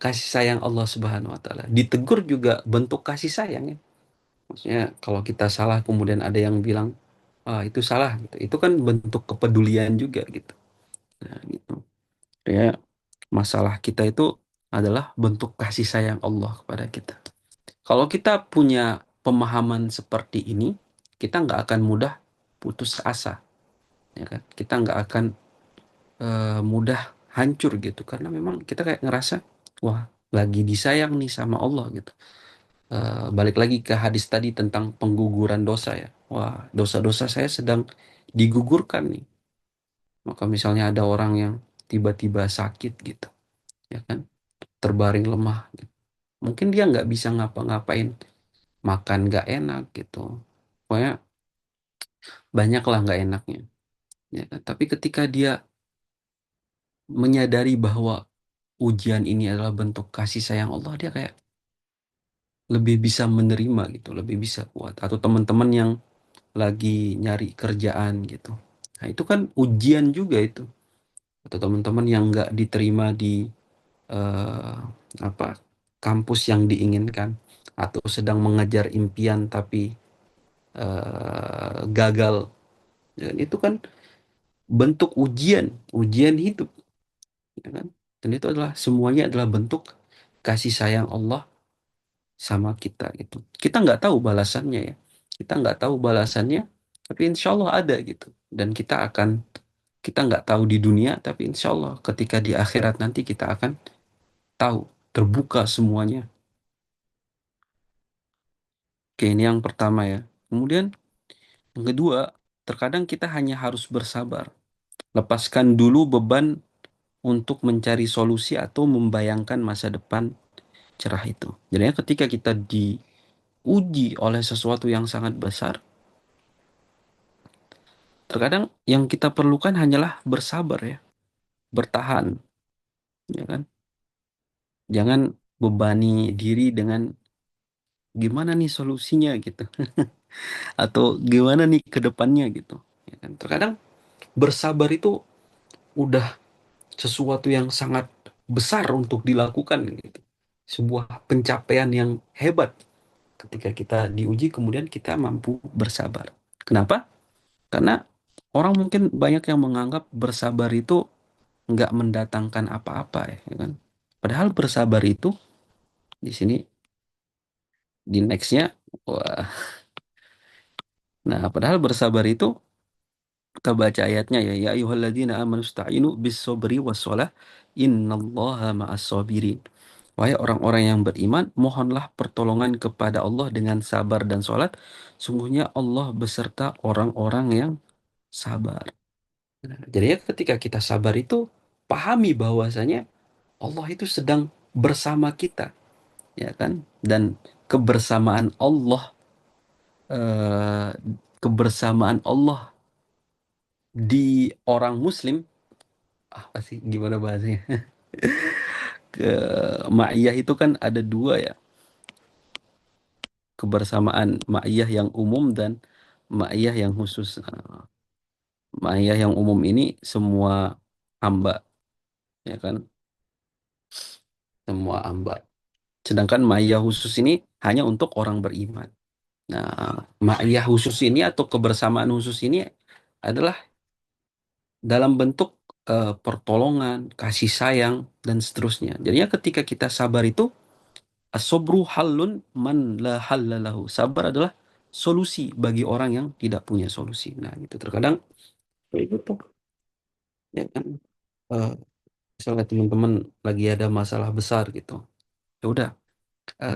Speaker 2: kasih sayang Allah Subhanahu wa taala. Ditegur juga bentuk kasih sayang ya. Maksudnya kalau kita salah kemudian ada yang bilang, "Ah, itu salah." gitu. Itu kan bentuk kepedulian juga gitu. Nah, gitu. Ya, masalah kita itu adalah bentuk kasih sayang Allah kepada kita. Kalau kita punya pemahaman seperti ini, kita nggak akan mudah putus asa, ya kan? Kita nggak akan mudah hancur gitu, karena memang kita kayak ngerasa, wah, lagi disayang nih sama Allah gitu. Balik lagi ke hadis tadi tentang pengguguran dosa ya. Wah, dosa-dosa saya sedang digugurkan nih. Maka misalnya ada orang yang tiba-tiba sakit gitu, ya kan? Terbaring lemah. Gitu. Mungkin dia nggak bisa ngapa-ngapain, makan nggak enak gitu. Pokoknya banyak lah nggak enaknya, ya kan? Tapi ketika dia menyadari bahwa ujian ini adalah bentuk kasih sayang Allah, dia kayak lebih bisa menerima gitu, lebih bisa kuat. Atau teman-teman yang lagi nyari kerjaan gitu. Nah, itu kan ujian juga itu. Atau teman-teman yang nggak diterima di eh, apa kampus yang diinginkan, atau sedang mengejar impian tapi gagal. Dan itu kan bentuk ujian, ujian hidup, ya kan? Dan itu adalah semuanya adalah bentuk kasih sayang Allah sama kita gitu. Kita nggak tahu balasannya ya. Kita nggak tahu balasannya, tapi insya Allah ada gitu. Dan kita nggak tahu di dunia, tapi insya Allah ketika di akhirat nanti kita akan tahu, terbuka semuanya. Oke, ini yang pertama ya. Kemudian yang kedua, terkadang kita hanya harus bersabar. Lepaskan dulu beban untuk mencari solusi atau membayangkan masa depan cerah itu. Jadi ketika kita diuji oleh sesuatu yang sangat besar, terkadang yang kita perlukan hanyalah bersabar ya, bertahan, ya kan? Jangan bebani diri dengan gimana nih solusinya gitu, atau gimana nih ke depannya gitu. Ya kan? Terkadang bersabar itu udah sesuatu yang sangat besar untuk dilakukan gitu. Sebuah pencapaian yang hebat ketika kita diuji kemudian kita mampu bersabar. Kenapa? Karena orang mungkin banyak yang menganggap bersabar itu nggak mendatangkan apa-apa ya kan. Padahal bersabar itu di sini di nextnya, wah, nah padahal bersabar itu kita baca ayatnya ya, ya ayyuhalladzina amanu sta'inu bis sabri was shalah innallaha ma'as sabirin. Wahai orang-orang yang beriman, mohonlah pertolongan kepada Allah dengan sabar dan sholat. Sungguhnya Allah beserta orang-orang yang sabar. Jadi ya ketika kita sabar itu, pahami bahwasanya Allah itu sedang bersama kita, ya kan? Dan kebersamaan Allah, eh, kebersamaan Allah di orang Muslim, apa sih gimana bahasanya? Ke ma'iyah itu kan ada dua ya, kebersamaan ma'iyah yang umum dan ma'iyah yang khusus. Nah, ma'iyah yang umum ini semua hamba, ya kan? Semua hamba. Sedangkan ma'iyah khusus ini hanya untuk orang beriman. Nah, ma'iyah khusus ini atau kebersamaan khusus ini adalah dalam bentuk pertolongan, kasih sayang, dan seterusnya. Jadinya ketika kita sabar itu, as-sabru halun man la halalahu. Sabar adalah solusi bagi orang yang tidak punya solusi. Nah, gitu. Terkadang kayak gitu, ya kan? Eh, Misalnya teman-teman lagi ada masalah besar gitu. Ya udah,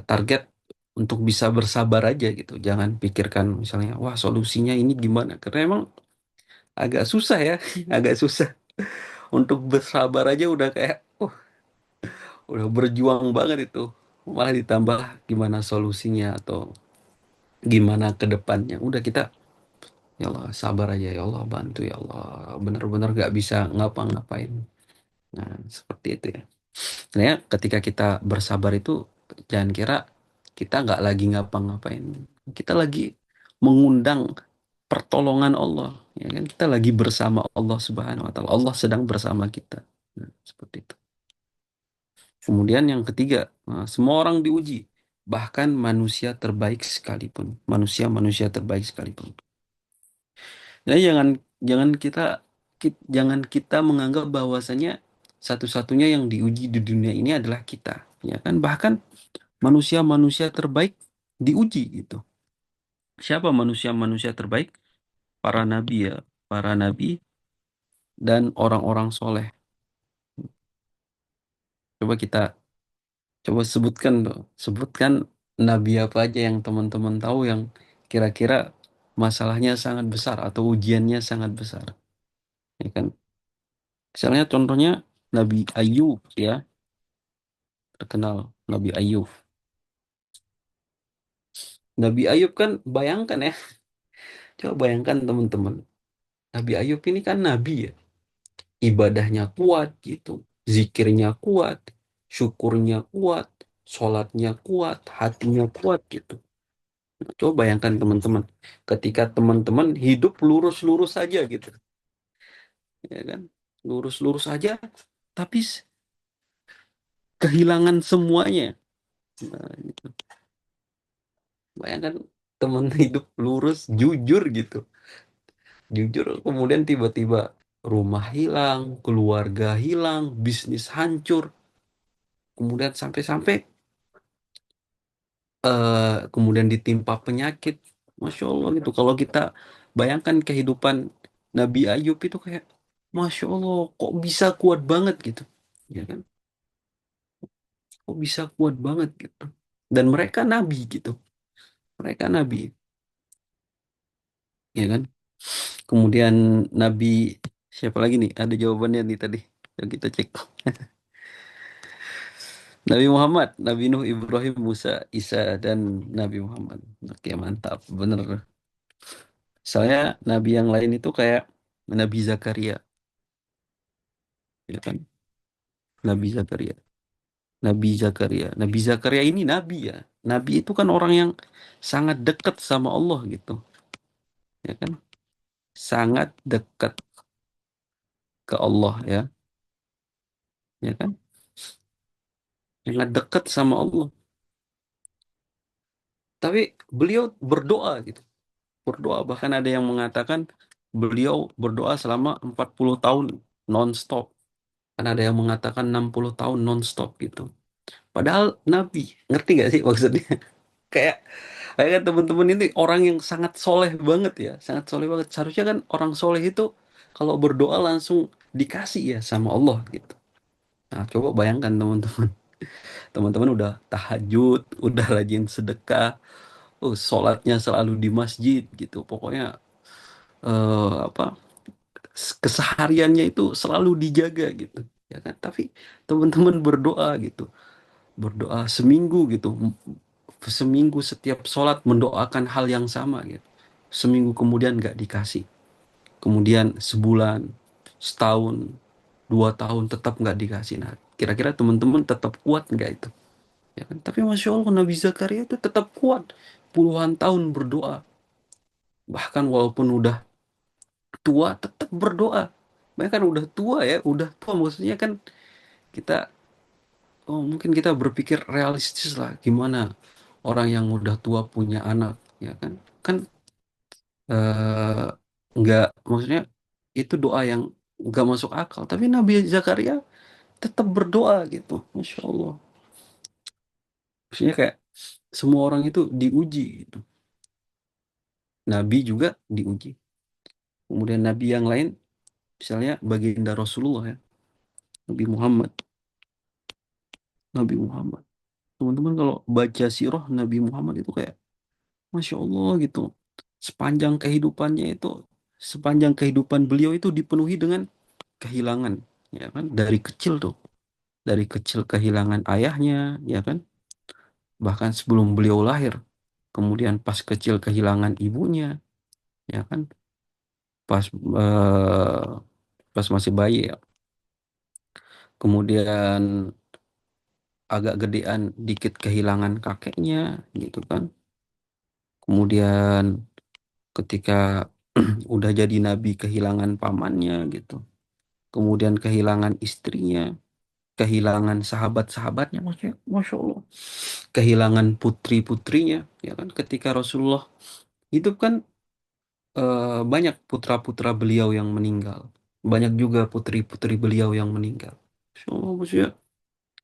Speaker 2: target untuk bisa bersabar aja gitu. Jangan pikirkan misalnya, wah solusinya ini gimana? Karena emang agak susah ya, agak susah. Untuk bersabar aja udah kayak, udah berjuang banget itu. Malah ditambah gimana solusinya atau gimana ke depannya. Udah kita, ya Allah sabar aja ya Allah bantu ya Allah. Bener-bener gak bisa ngapa-ngapain. Nah, seperti itu ya. Nah, ya, ketika kita bersabar itu jangan kira kita nggak lagi ngapa-ngapain. Kita lagi mengundang pertolongan Allah. Ya kan? Kita lagi bersama Allah Subhanahu wa taala. Allah sedang bersama kita. Nah, seperti itu. Kemudian yang ketiga, semua orang diuji, bahkan manusia terbaik sekalipun, manusia-manusia terbaik sekalipun. Jadi jangan kita menganggap bahwasanya satu-satunya yang diuji di dunia ini adalah kita, ya kan? Bahkan manusia-manusia terbaik diuji gitu. Siapa manusia-manusia terbaik? Para nabi ya, para nabi dan orang-orang soleh. Coba kita Coba sebutkan tuh, sebutkan nabi apa aja yang teman-teman tahu yang kira-kira masalahnya sangat besar atau ujiannya sangat besar, ya kan? Misalnya contohnya Nabi Ayub ya, terkenal Nabi Ayub. Nabi Ayub kan bayangkan ya, coba bayangkan teman-teman. Nabi Ayub ini kan nabi ya, ibadahnya kuat gitu. zikirnya kuat, syukurnya kuat, sholatnya kuat, hatinya kuat gitu. Nah, coba bayangkan teman-teman, ketika teman-teman hidup lurus-lurus saja gitu, ya kan? Lurus-lurus aja, tapi kehilangan semuanya. Nah, gitu. Bayangkan teman hidup lurus, jujur gitu. Jujur, kemudian tiba-tiba rumah hilang, keluarga hilang, bisnis hancur, kemudian sampai-sampai kemudian ditimpa penyakit. Masya Allah gitu. Kalau kita bayangkan kehidupan Nabi Ayub itu kayak, Masya Allah, kok bisa kuat banget gitu. Ya kan? Kok bisa kuat banget gitu. Dan mereka Nabi gitu. Mereka Nabi, ya kan? Kemudian Nabi, siapa lagi nih? Ada jawabannya nih tadi. Yang kita cek. Nabi Muhammad, Nabi Nuh, Ibrahim, Musa, Isa, dan Nabi Muhammad. Oke, mantap. Bener. Soalnya Nabi yang lain itu kayak Nabi Zakaria, ya kan? Nabi Zakaria. Nabi Zakaria. Nabi Zakaria ini Nabi ya. Nabi itu kan orang yang sangat dekat sama Allah gitu. Ya kan? Sangat dekat ke Allah ya. Ya kan? Sangat dekat sama Allah. Tapi beliau berdoa gitu. Berdoa. Bahkan ada yang mengatakan beliau berdoa selama 40 tahun non-stop. Kan ada yang mengatakan 60 tahun non-stop gitu. Padahal Nabi, ngerti gak sih maksudnya? Kayak kayak kan teman-teman ini orang yang sangat soleh banget ya, sangat soleh banget. Seharusnya kan orang soleh itu kalau berdoa langsung dikasih ya sama Allah gitu. Nah, coba bayangkan teman-teman, teman-teman udah tahajud, udah rajin sedekah, sholatnya selalu di masjid gitu. Pokoknya apa kesehariannya itu selalu dijaga gitu, ya kan? Tapi teman-teman berdoa gitu, berdoa seminggu gitu, seminggu setiap sholat mendoakan hal yang sama gitu. Seminggu kemudian nggak dikasih, kemudian sebulan, setahun, 2 tahun tetap nggak dikasih. Nah, kira-kira teman-teman tetap kuat nggak itu? Ya kan? Tapi Masya Allah Nabi Zakaria itu tetap kuat puluhan tahun berdoa, bahkan walaupun udah tua tetap berdoa. Mereka kan udah tua ya, udah tua maksudnya kan kita, oh mungkin kita berpikir realistis lah, gimana orang yang udah tua punya anak, ya kan? Kan eh, nggak, maksudnya itu doa yang nggak masuk akal. Tapi Nabi Zakaria tetap berdoa gitu, Masya Allah. Maksudnya kayak semua orang itu diuji gitu. Nabi juga diuji. Kemudian Nabi yang lain, misalnya baginda Rasulullah ya, Nabi Muhammad. Nabi Muhammad. Teman-teman kalau baca sirah Nabi Muhammad itu kayak, Masya Allah gitu. Sepanjang kehidupannya itu, sepanjang kehidupan beliau itu dipenuhi dengan kehilangan. Ya kan? Dari kecil tuh. Dari kecil kehilangan ayahnya, ya kan? Bahkan sebelum beliau lahir. Kemudian pas kecil kehilangan ibunya, ya kan? Pas pas masih bayi ya. Kemudian agak gedean dikit kehilangan kakeknya, gitu kan? Kemudian ketika udah jadi nabi kehilangan pamannya gitu. Kemudian kehilangan istrinya, kehilangan sahabat-sahabatnya, masya Allah. Kehilangan putri-putrinya, ya kan? Ketika Rasulullah hidup kan banyak putra-putra beliau yang meninggal. Banyak juga putri-putri beliau yang meninggal. Masya Allah, maksudnya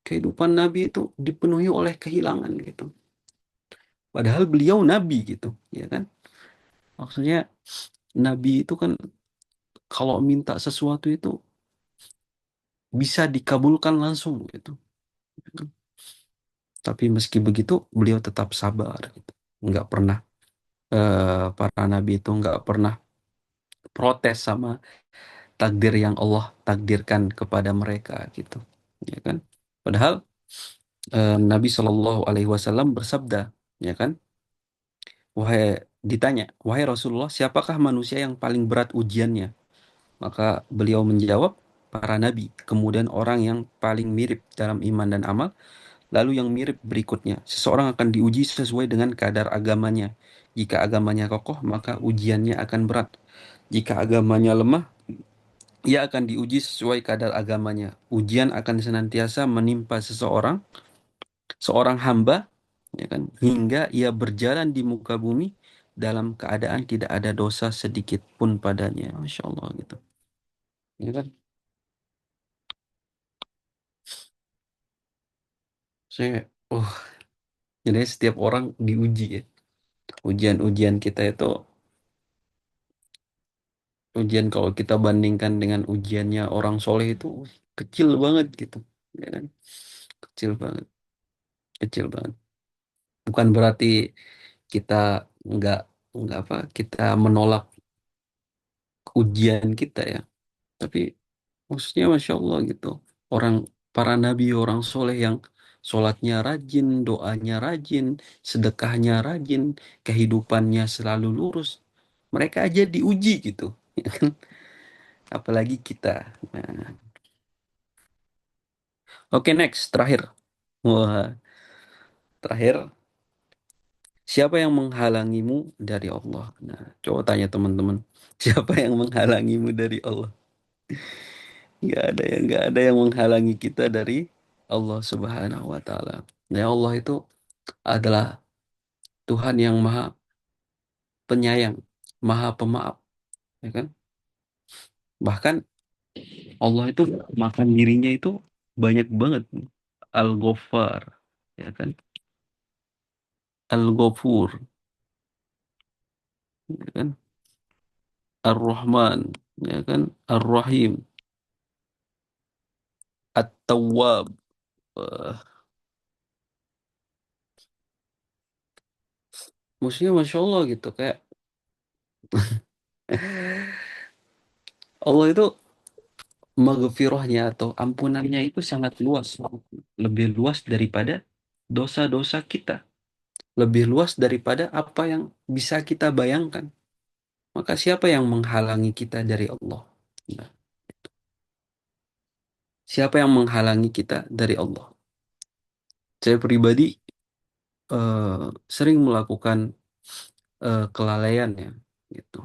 Speaker 2: kehidupan Nabi itu dipenuhi oleh kehilangan gitu. Padahal beliau Nabi gitu, ya kan? Maksudnya Nabi itu kan kalau minta sesuatu itu bisa dikabulkan langsung gitu. Tapi meski begitu beliau tetap sabar gitu. Nggak pernah para nabi itu nggak pernah protes sama takdir yang Allah takdirkan kepada mereka gitu. Ya kan? Padahal Nabi Shallallahu Alaihi Wasallam bersabda, ya kan? Wahai ditanya, wahai Rasulullah, siapakah manusia yang paling berat ujiannya? Maka beliau menjawab, para nabi, kemudian orang yang paling mirip dalam iman dan amal, lalu yang mirip berikutnya. Seseorang akan diuji sesuai dengan kadar agamanya. Jika agamanya kokoh, maka ujiannya akan berat. Jika agamanya lemah, ia akan diuji sesuai kadar agamanya. Ujian akan senantiasa menimpa seorang hamba, ya kan, hingga ia berjalan di muka bumi dalam keadaan tidak ada dosa sedikit pun padanya. Masya Allah gitu. Ya kan? Saya, oh, jadi setiap orang diuji ya. Ujian-ujian kita itu, ujian kalau kita bandingkan dengan ujiannya orang soleh itu kecil banget gitu. Ya kan? Kecil banget, kecil banget. Bukan berarti kita nggak nggak apa kita menolak ujian kita ya, tapi maksudnya masya Allah gitu, orang para nabi orang soleh yang sholatnya rajin, doanya rajin, sedekahnya rajin, kehidupannya selalu lurus, mereka aja diuji gitu. Ya kan? Apalagi kita. Nah, oke, next, terakhir. Wah, terakhir, siapa yang menghalangimu dari Allah? Nah, coba tanya teman-teman, siapa yang menghalangimu dari Allah? Nggak ada yang menghalangi kita dari Allah Subhanahu wa taala. Ya, Allah itu adalah Tuhan yang Maha Penyayang, Maha Pemaaf, ya kan? Bahkan Allah itu makan dirinya itu banyak banget. Al-Ghaffar, ya kan? Al-Ghafur, ya kan? Ar-Rahman, ya kan? Ar-Rahim, At-Tawwab. Eh, Maksudnya Masya Allah gitu, kayak Allah itu maghfirahnya atau ampunannya itu sangat luas, lebih luas daripada dosa-dosa kita, lebih luas daripada apa yang bisa kita bayangkan. Maka siapa yang menghalangi kita dari Allah? Nah, siapa yang menghalangi kita dari Allah? Saya pribadi eh, sering melakukan kelalaian ya, gitu.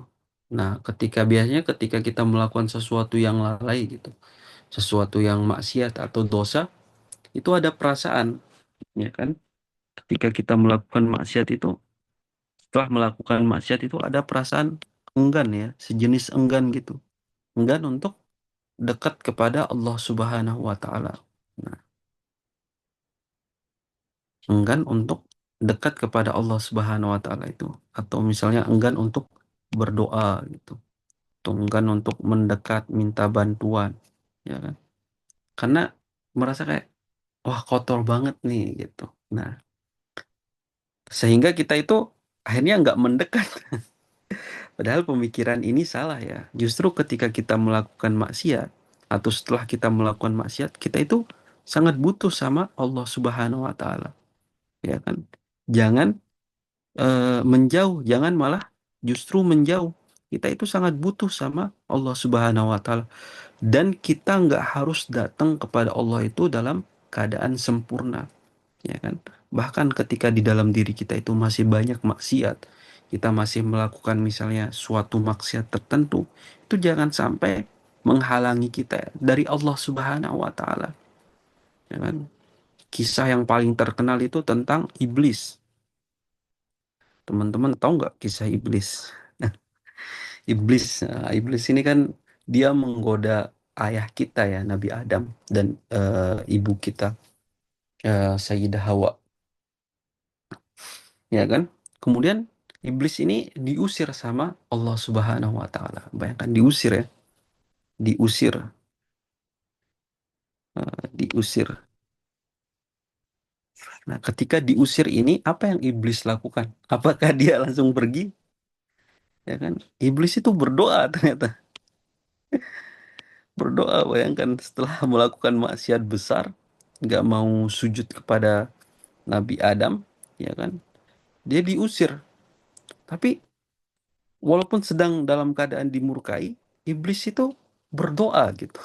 Speaker 2: Nah, biasanya ketika kita melakukan sesuatu yang lalai gitu, sesuatu yang maksiat atau dosa, itu ada perasaan, ya kan? Ketika kita melakukan maksiat itu, setelah melakukan maksiat itu ada perasaan enggan ya, sejenis enggan gitu. Enggan untuk dekat kepada Allah Subhanahu wa taala. Nah, enggan untuk dekat kepada Allah Subhanahu wa taala itu, atau misalnya enggan untuk berdoa gitu. Atau enggan untuk mendekat minta bantuan, ya kan? Karena merasa kayak wah kotor banget nih gitu. Nah, sehingga kita itu akhirnya nggak mendekat. Padahal pemikiran ini salah ya. Justru ketika kita melakukan maksiat atau setelah kita melakukan maksiat, kita itu sangat butuh sama Allah Subhanahu wa taala, ya kan? Jangan menjauh, jangan malah justru menjauh. Kita itu sangat butuh sama Allah Subhanahu wa taala, dan kita nggak harus datang kepada Allah itu dalam keadaan sempurna, ya kan? Bahkan ketika di dalam diri kita itu masih banyak maksiat, kita masih melakukan misalnya suatu maksiat tertentu, itu jangan sampai menghalangi kita dari Allah Subhanahu wa taala, ya kan? Kisah yang paling terkenal itu tentang iblis. Teman-teman tahu nggak kisah iblis? Iblis ini kan dia menggoda ayah kita ya, Nabi Adam, dan ibu kita, Sayyidah Hawa, ya kan? Kemudian iblis ini diusir sama Allah Subhanahu wa taala. Bayangkan diusir ya, diusir, diusir. Nah, ketika diusir ini apa yang iblis lakukan? Apakah dia langsung pergi? Ya kan? Iblis itu berdoa ternyata. Berdoa, bayangkan setelah melakukan maksiat besar, nggak mau sujud kepada Nabi Adam, ya kan? Dia diusir. Tapi walaupun sedang dalam keadaan dimurkai, iblis itu berdoa gitu.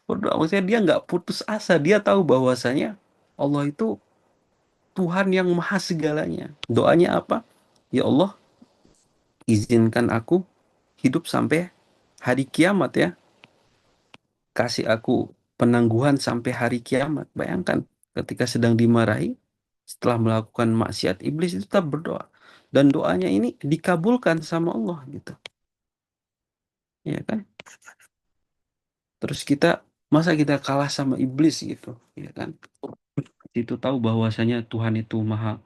Speaker 2: berdoa. Maksudnya dia nggak putus asa. Dia tahu bahwasanya Allah itu Tuhan yang maha segalanya. Doanya apa? Ya Allah, izinkan aku hidup sampai hari kiamat ya. Kasih aku penangguhan sampai hari kiamat. Bayangkan ketika sedang dimarahi, setelah melakukan maksiat, iblis itu tetap berdoa. Dan doanya ini dikabulkan sama Allah gitu. Ya kan? Terus kita, masa kita kalah sama iblis gitu. Ya kan? Itu tahu bahwasanya Tuhan itu maha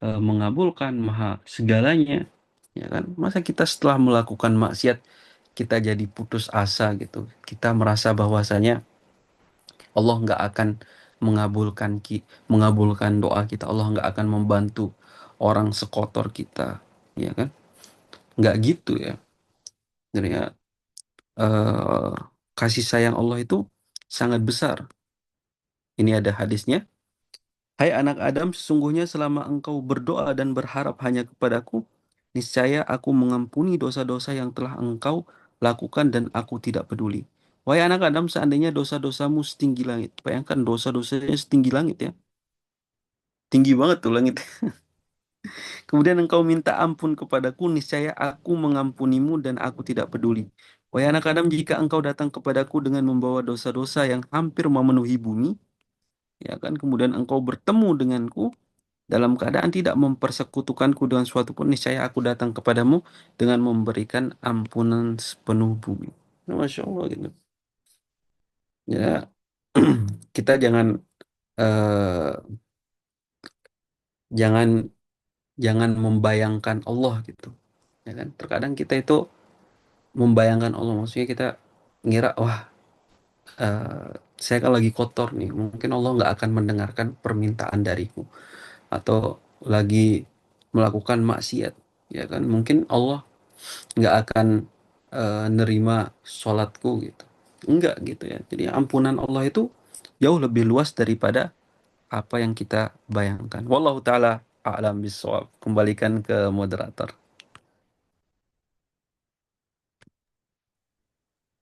Speaker 2: mengabulkan, maha segalanya. Ya kan? Masa kita setelah melakukan maksiat, kita jadi putus asa gitu. Kita merasa bahwasanya Allah nggak akan mengabulkan doa kita. Allah nggak akan membantu orang sekotor kita, ya kan? Nggak gitu ya. Jadi ya, eh, kasih sayang Allah itu sangat besar. Ini ada hadisnya. Hai anak Adam, sesungguhnya selama engkau berdoa dan berharap hanya kepadaku, niscaya aku mengampuni dosa-dosa yang telah engkau lakukan dan aku tidak peduli. Wahai anak Adam, seandainya dosa-dosamu setinggi langit. Bayangkan dosa-dosanya setinggi langit ya. Tinggi banget tuh langit. Kemudian engkau minta ampun kepadaku, niscaya aku mengampunimu dan aku tidak peduli. Wahai anak Adam, jika engkau datang kepadaku dengan membawa dosa-dosa yang hampir memenuhi bumi, ya kan, kemudian engkau bertemu denganku dalam keadaan tidak mempersekutukanku dengan suatu pun, niscaya aku datang kepadamu dengan memberikan ampunan sepenuh bumi. Nah, Masya Allah gitu. Ya, kita eh, jangan jangan membayangkan Allah gitu. Ya kan? Terkadang kita itu membayangkan Allah, maksudnya kita ngira wah, eh, saya kan lagi kotor nih, mungkin Allah nggak akan mendengarkan permintaan dariku, atau lagi melakukan maksiat, ya kan, mungkin Allah nggak akan nerima sholatku gitu. Enggak gitu ya. Jadi ampunan Allah itu jauh lebih luas daripada apa yang kita bayangkan. Wallahu taala a'lam bishawab. Kembalikan ke moderator.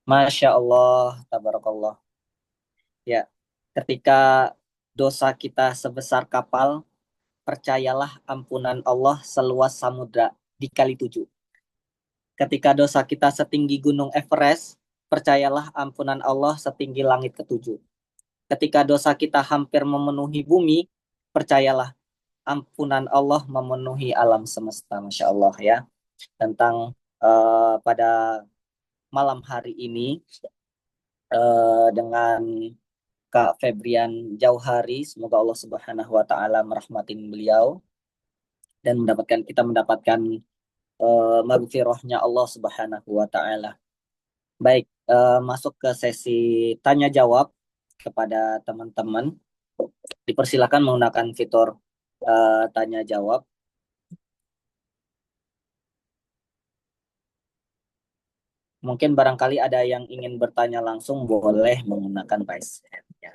Speaker 1: Masya Allah, tabarakallah. Ya, ketika dosa kita sebesar kapal, percayalah ampunan Allah seluas samudra dikali 7. Ketika dosa kita setinggi gunung Everest, percayalah ampunan Allah setinggi langit ketujuh. Ketika dosa kita hampir memenuhi bumi, percayalah ampunan Allah memenuhi alam semesta. Masya Allah ya. Tentang pada malam hari ini dengan Kak Febrian Jauhari, semoga Allah Subhanahu wa taala merahmatin beliau dan mendapatkan maghfirahnya Allah Subhanahu wa taala. Baik, masuk ke sesi tanya jawab kepada teman-teman. Dipersilakan menggunakan fitur tanya jawab. Mungkin barangkali ada yang ingin bertanya langsung, boleh menggunakan raise hand. Ya.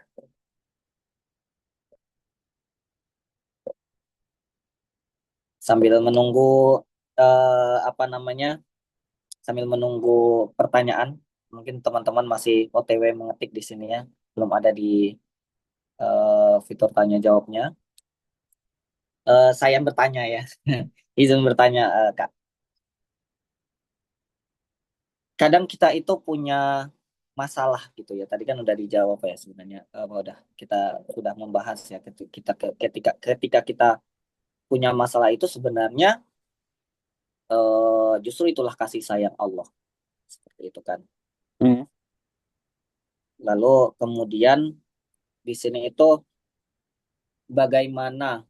Speaker 1: Sambil menunggu apa namanya? Sambil menunggu pertanyaan, mungkin teman-teman masih OTW mengetik di sini ya, belum ada di fitur tanya jawabnya. Saya yang bertanya ya, izin bertanya Kak. Kadang kita itu punya masalah gitu ya. Tadi kan udah dijawab ya sebenarnya. Kita sudah membahas ya ketika kita punya masalah itu sebenarnya justru itulah kasih sayang Allah seperti itu kan.
Speaker 2: Hmm.
Speaker 1: Lalu kemudian di sini itu bagaimana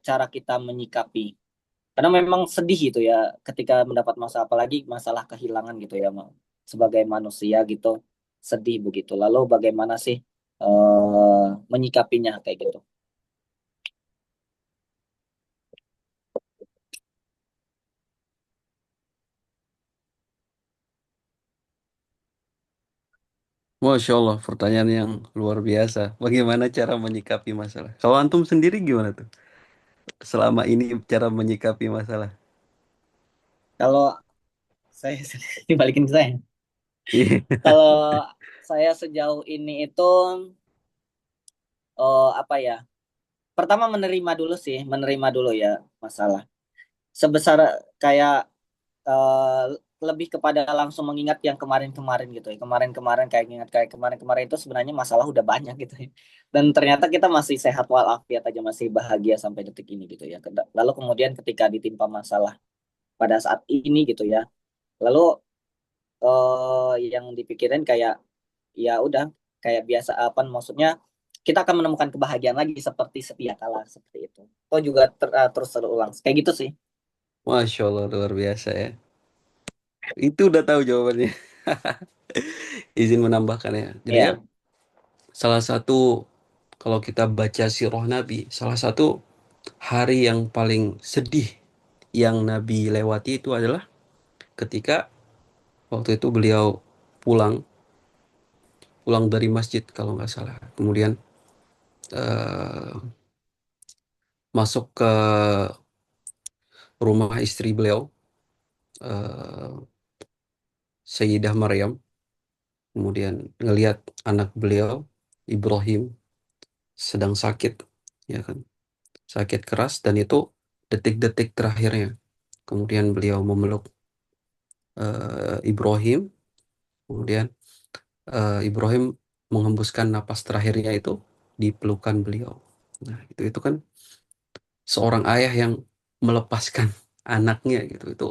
Speaker 1: cara kita menyikapi. Karena memang sedih gitu ya ketika mendapat masalah, apalagi masalah kehilangan gitu ya, sebagai manusia gitu sedih begitu. Lalu bagaimana sih menyikapinya kayak gitu?
Speaker 2: Masya Allah, pertanyaan yang luar biasa. Bagaimana cara menyikapi masalah? Kalau antum sendiri gimana tuh? Selama ini cara menyikapi masalah.
Speaker 1: Kalau saya dibalikin ke saya.
Speaker 2: Iya.
Speaker 1: Kalau saya sejauh ini itu apa ya? Pertama menerima dulu sih, menerima dulu ya masalah. Sebesar kayak eh, lebih kepada langsung mengingat yang kemarin-kemarin gitu ya. Kemarin-kemarin kayak ingat kayak kemarin-kemarin itu sebenarnya masalah udah banyak gitu ya. Dan ternyata kita masih sehat walafiat aja, masih bahagia sampai detik ini gitu ya. Lalu kemudian ketika ditimpa masalah pada saat ini gitu ya. Lalu yang dipikirin kayak ya udah kayak biasa apa maksudnya kita akan menemukan kebahagiaan lagi seperti setia kala seperti itu. Atau juga terus terulang. Kayak gitu sih.
Speaker 2: Masya Allah, luar biasa ya. Itu udah tahu jawabannya. Izin menambahkan ya. Jadi ya,
Speaker 1: Iya.
Speaker 2: salah satu kalau kita baca sirah Nabi, salah satu hari yang paling sedih yang Nabi lewati itu adalah ketika waktu itu beliau pulang pulang dari masjid kalau nggak salah. Kemudian eh, masuk ke rumah istri beliau, eh, Sayyidah Maryam. Kemudian ngelihat anak beliau Ibrahim sedang sakit, ya kan, sakit keras dan itu detik-detik terakhirnya. Kemudian beliau memeluk Ibrahim. Kemudian Ibrahim menghembuskan napas terakhirnya itu di pelukan beliau. Nah, itu kan seorang ayah yang melepaskan anaknya gitu. Itu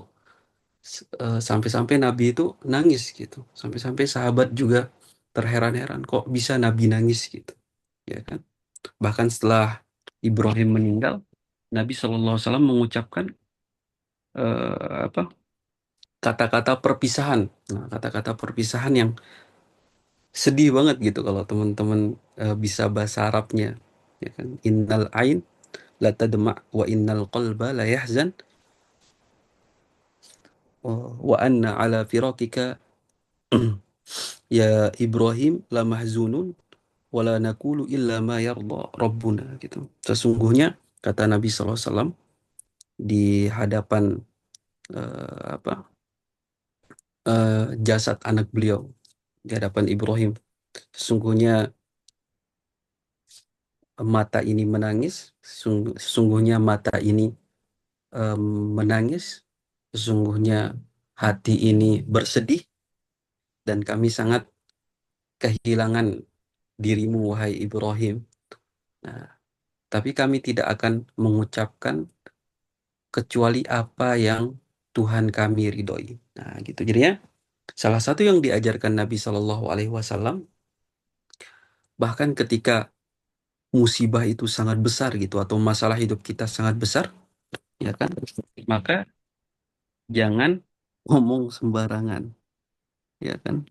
Speaker 2: sampai-sampai Nabi itu nangis gitu. Sampai-sampai sahabat juga terheran-heran kok bisa Nabi nangis gitu. Ya kan? Bahkan setelah Ibrahim meninggal, Nabi SAW mengucapkan apa kata-kata perpisahan. Nah, kata-kata perpisahan yang sedih banget gitu kalau teman-teman bisa bahasa Arabnya. Ya kan? Innal ain la tadma wa innal qalba la yahzan wa anna ala firakika ya Ibrahim la mahzunun wala nakulu illa ma yarda rabbuna gitu. Sesungguhnya kata Nabi SAW di hadapan apa jasad anak beliau di hadapan Ibrahim. Sesungguhnya mata ini menangis, sesungguhnya mata ini em, menangis, sesungguhnya hati ini bersedih dan kami sangat kehilangan dirimu wahai Ibrahim. Nah, tapi kami tidak akan mengucapkan kecuali apa yang Tuhan kami ridhoi. Nah, gitu. Jadinya salah satu yang diajarkan Nabi Shallallahu Alaihi Wasallam bahkan ketika musibah itu sangat besar gitu atau masalah hidup kita sangat besar, ya kan? Maka jangan ngomong sembarangan, ya kan?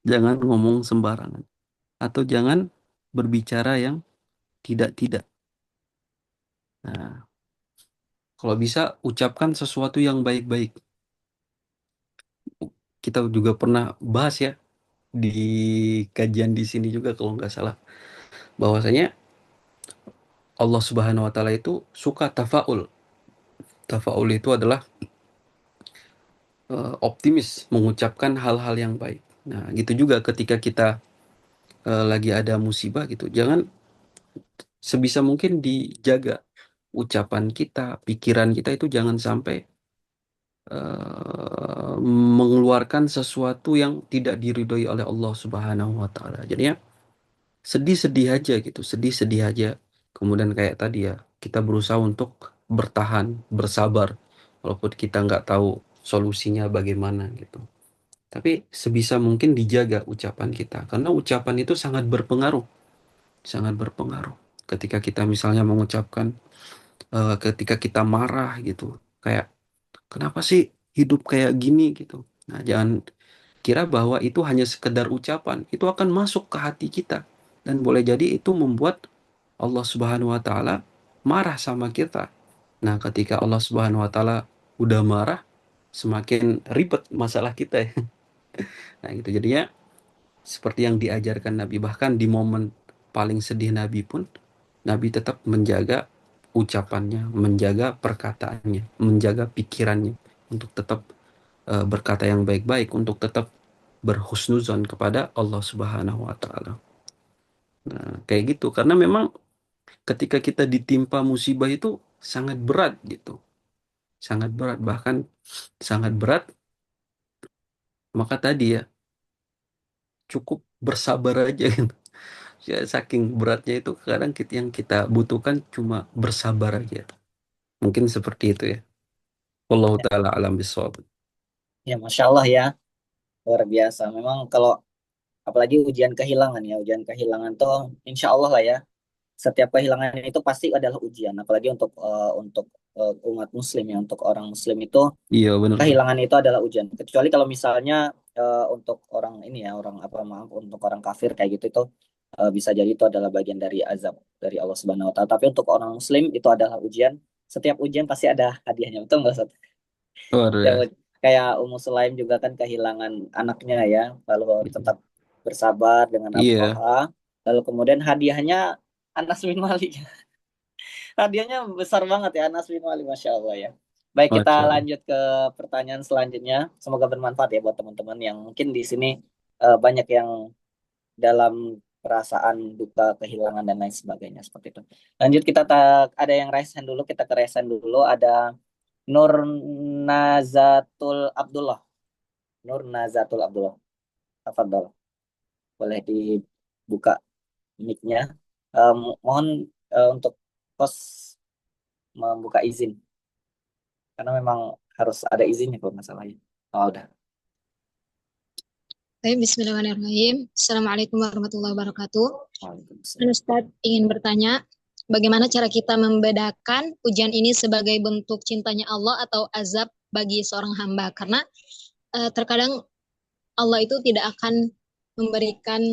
Speaker 2: Jangan ngomong sembarangan atau jangan berbicara yang tidak-tidak. Nah, kalau bisa ucapkan sesuatu yang baik-baik. Kita juga pernah bahas ya di kajian di sini juga kalau nggak salah bahwasanya Allah Subhanahu wa taala itu suka tafaul. Tafaul itu adalah optimis mengucapkan hal-hal yang baik. Nah, gitu juga ketika kita lagi ada musibah gitu. Jangan sebisa mungkin dijaga ucapan kita, pikiran kita itu jangan sampai mengeluarkan sesuatu yang tidak diridhoi oleh Allah Subhanahu wa taala. Jadinya sedih-sedih aja gitu, sedih-sedih aja. Kemudian kayak tadi ya, kita berusaha untuk bertahan, bersabar, walaupun kita nggak tahu solusinya bagaimana gitu. Tapi sebisa mungkin dijaga ucapan kita, karena ucapan itu sangat berpengaruh, sangat berpengaruh. Ketika kita misalnya mengucapkan, ketika kita marah gitu, kayak kenapa sih hidup kayak gini gitu. Nah, jangan kira bahwa itu hanya sekedar ucapan, itu akan masuk ke hati kita dan boleh jadi itu membuat Allah Subhanahu wa taala marah sama kita. Nah, ketika Allah Subhanahu wa taala udah marah, semakin ribet masalah kita ya. Nah, gitu jadinya seperti yang diajarkan Nabi bahkan di momen paling sedih Nabi pun Nabi tetap menjaga ucapannya, menjaga perkataannya, menjaga pikirannya untuk tetap berkata yang baik-baik, untuk tetap berhusnuzon kepada Allah Subhanahu wa taala. Nah, kayak gitu karena memang ketika kita ditimpa musibah itu sangat berat gitu. Sangat berat bahkan sangat berat, maka tadi ya cukup bersabar aja gitu. Ya, saking beratnya itu kadang yang kita butuhkan cuma bersabar aja. Mungkin seperti itu ya. Wallahu
Speaker 1: Ya,
Speaker 2: taala alam bisawab.
Speaker 1: ya, Masya Allah ya, luar biasa. Memang kalau apalagi ujian kehilangan ya, ujian kehilangan tuh insya Allah lah ya. Setiap kehilangan itu pasti adalah ujian, apalagi untuk umat Muslim ya, untuk orang Muslim itu
Speaker 2: Iya benar tuh.
Speaker 1: kehilangan itu adalah ujian. Kecuali kalau misalnya untuk orang ini ya, orang apa maaf, untuk orang kafir kayak gitu itu bisa jadi itu adalah bagian dari azab dari Allah Subhanahu Wa Taala. Tapi untuk orang Muslim itu adalah ujian. Setiap ujian pasti ada hadiahnya, betul nggak Ustaz?
Speaker 2: Waduh
Speaker 1: Ya,
Speaker 2: ya.
Speaker 1: kayak Ummu Sulaim juga kan kehilangan anaknya ya, lalu tetap bersabar dengan
Speaker 2: Iya,
Speaker 1: Abroha, lalu kemudian hadiahnya Anas bin Malik. Hadiahnya besar banget ya Anas bin Malik, Masya Allah ya. Baik, kita
Speaker 2: Masya Allah.
Speaker 1: lanjut ke pertanyaan selanjutnya. Semoga bermanfaat ya buat teman-teman yang mungkin di sini banyak yang dalam perasaan duka, kehilangan dan lain sebagainya seperti itu. Lanjut kita ada yang raise hand dulu, kita ke raise hand dulu. Ada Nur Nazatul Abdullah. Nur Nazatul Abdullah. Tafadhol. Boleh dibuka mic-nya. Mohon untuk host membuka izin karena memang harus ada izinnya kalau nggak salah ya. Oh, udah.
Speaker 3: Baik, Bismillahirrahmanirrahim. Assalamualaikum warahmatullahi wabarakatuh.
Speaker 1: Waalaikumsalam.
Speaker 3: Ustadz ingin bertanya, bagaimana cara kita membedakan ujian ini sebagai bentuk cintanya Allah atau azab bagi seorang hamba? Karena terkadang Allah itu tidak akan memberikan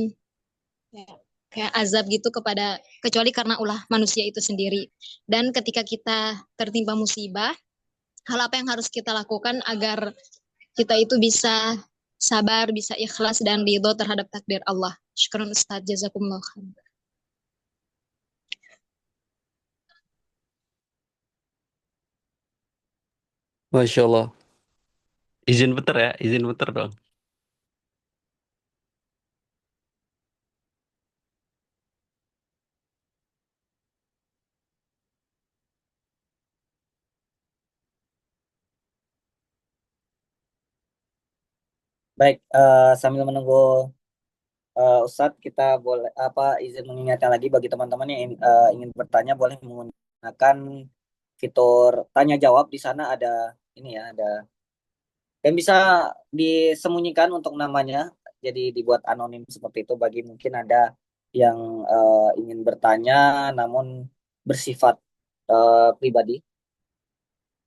Speaker 3: ya, kayak azab gitu kepada kecuali karena ulah manusia itu sendiri. Dan ketika kita tertimpa musibah, hal apa yang harus kita lakukan agar kita itu bisa sabar, bisa ikhlas dan ridho terhadap takdir Allah. Syukran Ustaz, jazakumullah khair.
Speaker 2: Masya Allah. Izin puter ya, izin puter dong.
Speaker 1: Baik, sambil menunggu Ustadz, kita boleh apa izin mengingatkan lagi bagi teman-teman yang ingin bertanya boleh menggunakan fitur tanya jawab di sana ada ini ya, ada dan bisa disembunyikan untuk namanya, jadi dibuat anonim seperti itu bagi mungkin ada yang ingin bertanya namun bersifat pribadi,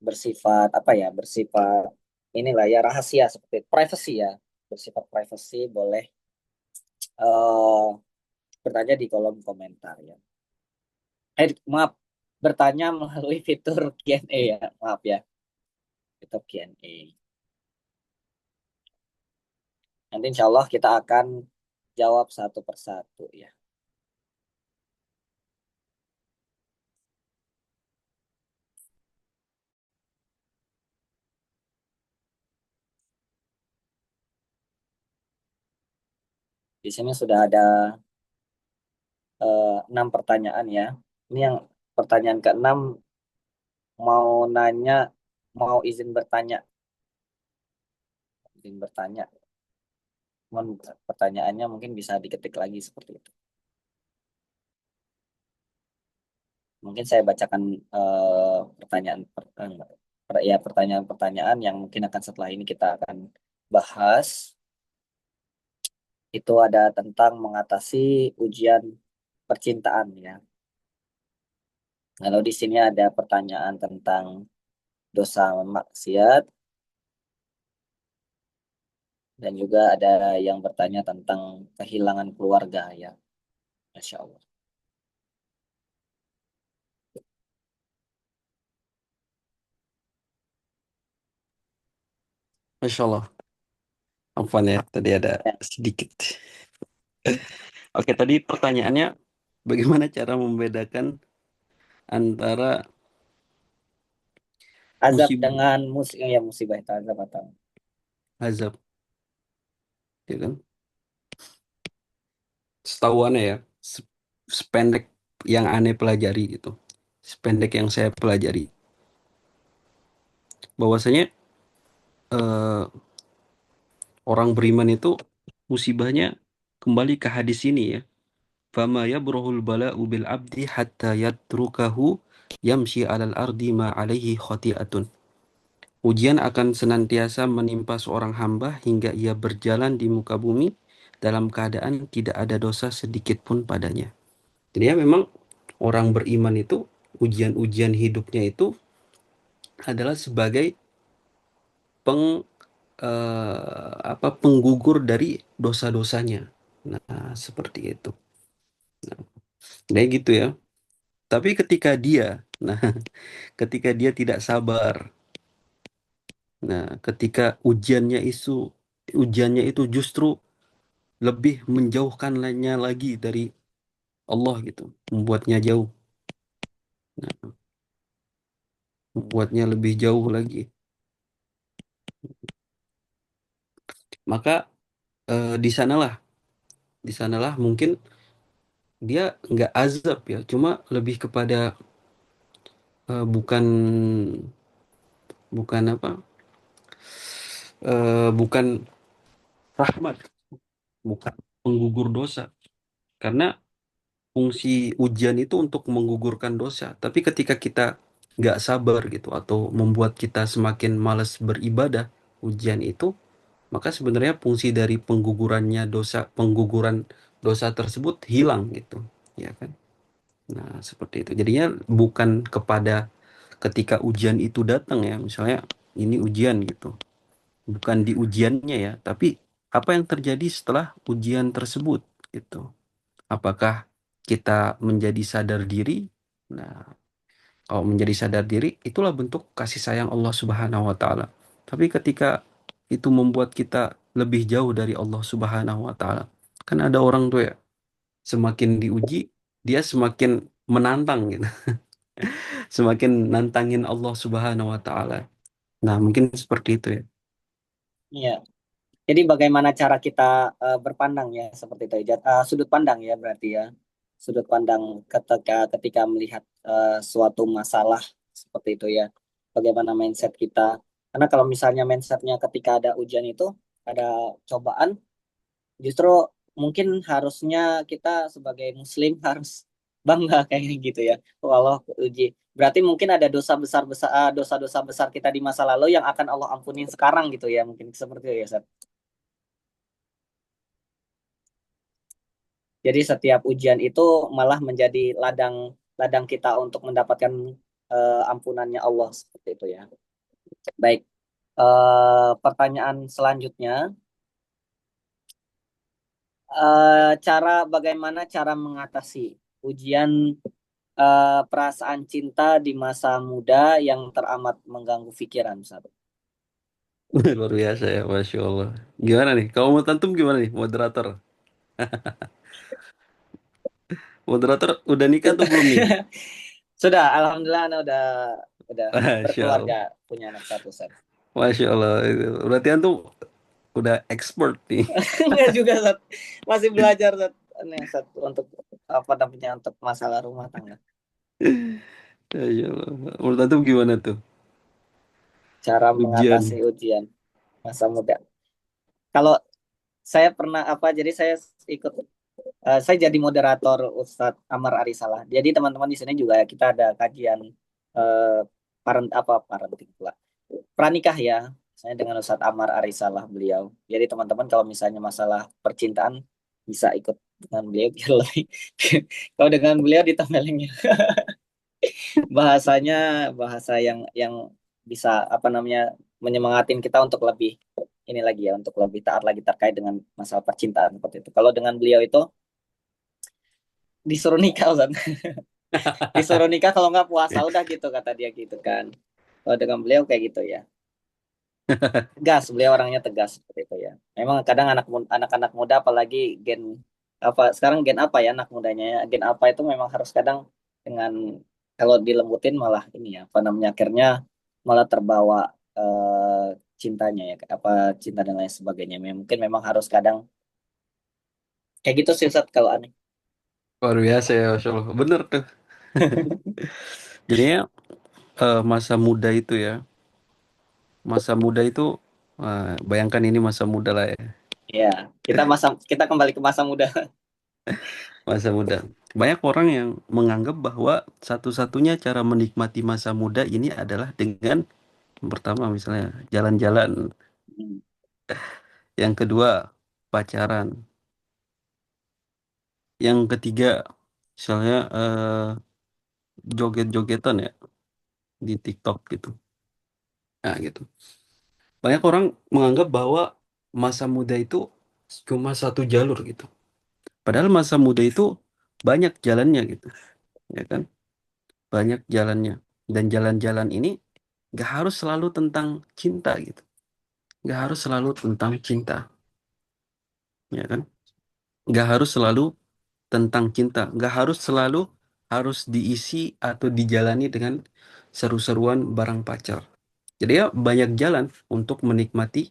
Speaker 1: bersifat apa ya, bersifat inilah ya rahasia seperti privacy ya, bersifat privacy boleh eh, bertanya di kolom komentar ya. Maaf, bertanya melalui fitur Q&A ya, maaf ya, fitur Q&A. Nanti insya Allah kita akan jawab satu persatu ya. Di sini sudah ada 6 pertanyaan ya. Ini yang pertanyaan keenam mau nanya, mau izin bertanya, izin bertanya. Cuman pertanyaannya mungkin bisa diketik lagi seperti itu. Mungkin saya bacakan pertanyaan ya pertanyaan-pertanyaan yang mungkin akan setelah ini kita akan bahas. Itu ada tentang mengatasi ujian percintaan ya. Lalu di sini ada pertanyaan tentang dosa maksiat dan juga ada yang bertanya tentang kehilangan keluarga ya. Masya Allah.
Speaker 2: Masya Allah. Afwan ya, tadi ada
Speaker 1: Ya,
Speaker 2: sedikit. Oke, tadi pertanyaannya bagaimana cara membedakan antara
Speaker 1: azab
Speaker 2: musibah
Speaker 1: dengan musibah, ya musibah itu azab atau
Speaker 2: azab. ya kan? Setahu aneh ya, sependek yang aneh pelajari gitu, sependek yang saya pelajari, bahwasanya eh, orang beriman itu musibahnya kembali ke hadis ini ya. Fama yabrahul bala'u bil abdi hatta yatrukahu yamshi 'alal ardi ma 'alaihi khati'atun. Ujian akan senantiasa menimpa seorang hamba hingga ia berjalan di muka bumi dalam keadaan tidak ada dosa sedikit pun padanya. Jadi ya memang orang beriman itu ujian-ujian hidupnya itu adalah sebagai peng penggugur dari dosa-dosanya. Nah, seperti itu. Nah, gitu ya. Tapi nah, ketika dia tidak sabar, nah, ketika ujiannya itu justru lebih menjauhkannya lagi dari Allah gitu, membuatnya jauh, nah, membuatnya lebih jauh lagi. Maka di sanalah mungkin dia nggak azab ya, cuma lebih kepada bukan bukan apa, bukan rahmat, bukan penggugur dosa. Karena fungsi ujian itu untuk menggugurkan dosa. Tapi ketika kita nggak sabar gitu atau membuat kita semakin malas beribadah, ujian itu, maka sebenarnya fungsi dari pengguguran dosa tersebut hilang gitu, ya kan? Nah, seperti itu. Jadinya bukan kepada ketika ujian itu datang ya, misalnya ini ujian gitu. Bukan di ujiannya ya, tapi apa yang terjadi setelah ujian tersebut gitu. Apakah kita menjadi sadar diri? Nah, kalau menjadi sadar diri, itulah bentuk kasih sayang Allah Subhanahu wa taala. Tapi ketika itu membuat kita lebih jauh dari Allah Subhanahu wa taala. Kan ada orang tuh ya, semakin diuji, dia semakin menantang gitu. Semakin nantangin Allah Subhanahu wa taala. Nah, mungkin seperti itu ya.
Speaker 1: Iya. Jadi bagaimana cara kita berpandang ya seperti itu. Sudut pandang ya berarti ya. Sudut pandang ketika melihat suatu masalah seperti itu ya. Bagaimana mindset kita. Karena kalau misalnya mindsetnya ketika ada ujian itu, ada cobaan, justru mungkin harusnya kita sebagai muslim harus bangga kayak gitu ya. Oh Allah uji. Berarti mungkin ada dosa-dosa besar kita di masa lalu yang akan Allah ampunin sekarang gitu ya. Mungkin seperti itu ya, Seth. Jadi setiap ujian itu malah menjadi ladang ladang kita untuk mendapatkan ampunannya Allah seperti itu ya. Baik, pertanyaan selanjutnya, bagaimana cara mengatasi ujian perasaan cinta di masa muda yang teramat mengganggu pikiran, Ustaz?
Speaker 2: Luar biasa ya, Masya Allah. Gimana nih? Kamu mau tantum gimana nih, moderator? Moderator udah nikah atau belum nih?
Speaker 1: Sudah, alhamdulillah Anda udah
Speaker 2: Masya Allah.
Speaker 1: berkeluarga, punya anak satu, Ustaz.
Speaker 2: Masya Allah. Berarti antum udah expert nih.
Speaker 1: Enggak juga, Sat. Masih belajar, Sat. Ini, Sat, untuk apa namanya untuk masalah rumah tangga.
Speaker 2: Masya Allah. Menurut antum gimana tuh?
Speaker 1: Cara mengatasi
Speaker 2: Ujian.
Speaker 1: ujian masa muda. Kalau saya pernah jadi saya ikut saya jadi moderator Ustadz Amar Arisalah. Jadi teman-teman di sini juga kita ada kajian eh, parenting pula. Pranikah ya. Saya dengan Ustadz Amar Arisalah beliau. Jadi teman-teman kalau misalnya masalah percintaan bisa ikut dengan beliau biar lebih. Kalau dengan beliau ditemelingnya bahasanya bahasa yang bisa apa namanya menyemangatin kita untuk lebih ini lagi ya untuk lebih taat lagi terkait dengan masalah percintaan seperti itu. Kalau dengan beliau itu disuruh nikah Ustaz. Disuruh nikah kalau nggak puasa udah gitu kata dia gitu kan. Kalau dengan beliau kayak gitu ya. Tegas, beliau orangnya tegas seperti itu ya. Memang kadang anak-anak muda apalagi gen apa sekarang gen apa ya anak mudanya ya. Gen apa itu memang harus kadang dengan kalau dilembutin malah ini ya apa namanya akhirnya malah terbawa cintanya ya, apa cinta dan lain sebagainya. Mungkin memang harus kadang kayak gitu sih Ustaz kalau aneh.
Speaker 2: Luar biasa ya, Masya Allah. Bener tuh. Jadinya masa muda itu ya, masa muda itu, bayangkan ini masa muda lah ya,
Speaker 1: Ya, kita kembali ke masa muda.
Speaker 2: masa muda. Banyak orang yang menganggap bahwa satu-satunya cara menikmati masa muda ini adalah dengan yang pertama misalnya jalan-jalan,
Speaker 1: Hmm.
Speaker 2: yang kedua pacaran, yang ketiga misalnya joget-jogetan ya di TikTok gitu. Nah, gitu. Banyak orang menganggap bahwa masa muda itu cuma satu jalur gitu. Padahal masa muda itu banyak jalannya gitu, ya kan? Banyak jalannya. Dan jalan-jalan ini gak harus selalu tentang cinta gitu. Gak harus selalu tentang cinta, ya kan? Gak harus selalu tentang cinta. Gak harus selalu harus diisi atau dijalani dengan seru-seruan barang pacar. Jadi ya banyak jalan untuk menikmati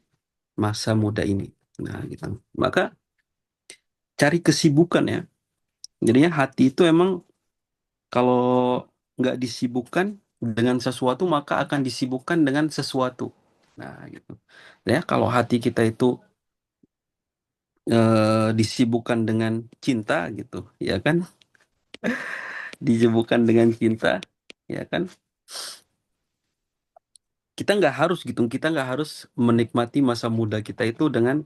Speaker 2: masa muda ini. Nah, gitu. Maka cari kesibukan ya. Jadinya hati itu emang kalau nggak disibukkan dengan sesuatu maka akan disibukkan dengan sesuatu. Nah, gitu. Ya, kalau hati kita itu disibukkan dengan cinta gitu, ya kan? Disibukkan dengan cinta, ya kan? Kita nggak harus gitu, kita nggak harus menikmati masa muda kita itu dengan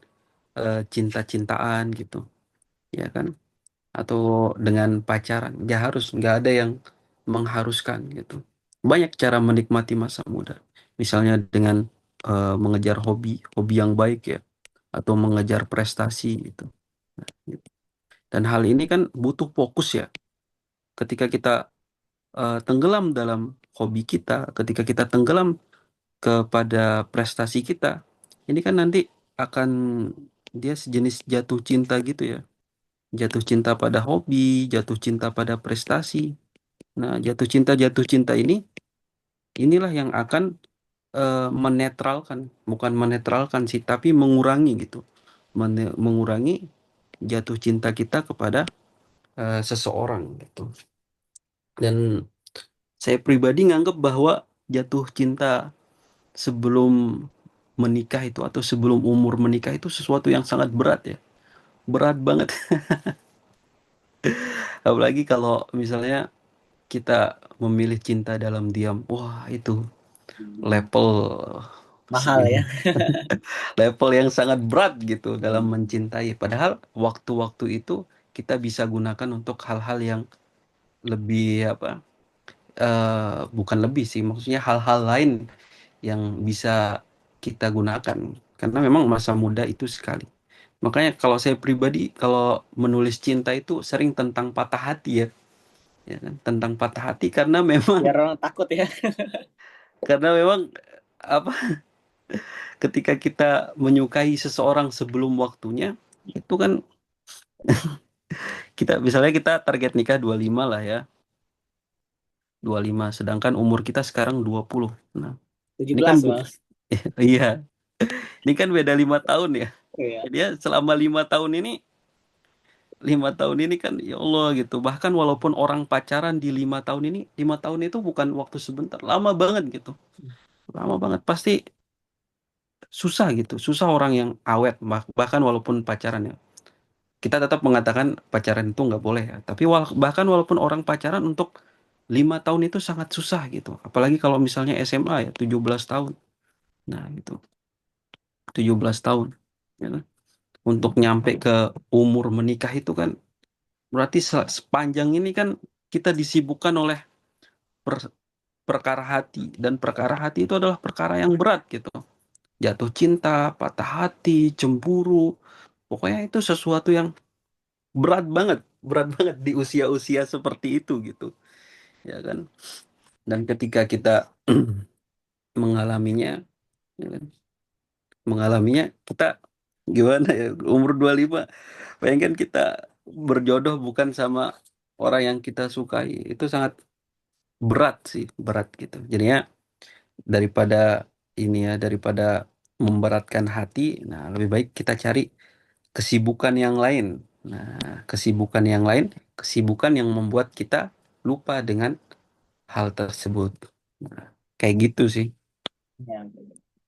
Speaker 2: cinta-cintaan gitu, ya kan? Atau dengan pacaran. Nggak harus, nggak ada yang mengharuskan gitu. Banyak cara menikmati masa muda. Misalnya dengan mengejar hobi, hobi yang baik ya, atau mengejar prestasi gitu. Gitu. Dan hal ini kan butuh fokus ya. Ketika kita tenggelam dalam hobi kita, ketika kita tenggelam kepada prestasi kita, ini kan nanti akan dia sejenis jatuh cinta gitu ya. Jatuh cinta pada hobi, jatuh cinta pada prestasi. Nah, jatuh cinta inilah yang akan menetralkan, bukan menetralkan sih, tapi mengurangi gitu, mengurangi jatuh cinta kita kepada seseorang gitu. Dan saya pribadi nganggap bahwa jatuh cinta sebelum menikah itu atau sebelum umur menikah itu sesuatu yang sangat berat ya, berat banget. Apalagi kalau misalnya kita memilih cinta dalam diam, wah itu
Speaker 1: Hmm.
Speaker 2: level
Speaker 1: Mahal ya.
Speaker 2: level yang sangat berat gitu dalam
Speaker 1: Hmm.
Speaker 2: mencintai. Padahal waktu-waktu itu kita bisa gunakan untuk hal-hal yang lebih apa? Bukan lebih sih, maksudnya hal-hal lain yang bisa kita gunakan. Karena memang masa muda itu sekali. Makanya kalau saya pribadi, kalau menulis cinta itu sering tentang patah hati ya, ya kan? Tentang patah hati karena memang
Speaker 1: Biar orang takut ya.
Speaker 2: karena memang apa? Ketika kita menyukai seseorang sebelum waktunya, itu kan kita misalnya kita target nikah 25 lah ya, 25 sedangkan umur kita sekarang 20. Nah,
Speaker 1: tujuh
Speaker 2: ini kan
Speaker 1: belas Mas.
Speaker 2: iya, ini kan beda 5 tahun ya.
Speaker 1: Iya.
Speaker 2: Jadi ya selama 5 tahun ini, 5 tahun ini kan ya Allah gitu. Bahkan walaupun orang pacaran di 5 tahun ini, 5 tahun itu bukan waktu sebentar, lama banget gitu. Lama banget pasti susah gitu. Susah orang yang awet bahkan walaupun pacaran ya. Kita tetap mengatakan pacaran itu nggak boleh ya. Tapi bahkan walaupun orang pacaran untuk 5 tahun itu sangat susah gitu. Apalagi kalau misalnya SMA ya 17 tahun. Nah itu 17 tahun. Ya kan? Untuk nyampe ke umur menikah itu kan berarti sepanjang ini kan kita disibukkan oleh per- perkara hati. Dan perkara hati itu adalah perkara yang berat gitu. Jatuh cinta, patah hati, cemburu. Pokoknya itu sesuatu yang berat banget di usia-usia seperti itu gitu, ya kan? Dan ketika kita mengalaminya, ya kan? Mengalaminya kita gimana ya? Umur 25, bayangkan kita berjodoh bukan sama orang yang kita sukai, itu sangat berat sih, berat gitu. Jadinya daripada ini ya, daripada memberatkan hati, nah lebih baik kita cari kesibukan yang lain. Nah, kesibukan yang lain, kesibukan yang membuat kita lupa dengan hal tersebut. Nah, kayak gitu sih.
Speaker 1: Ya.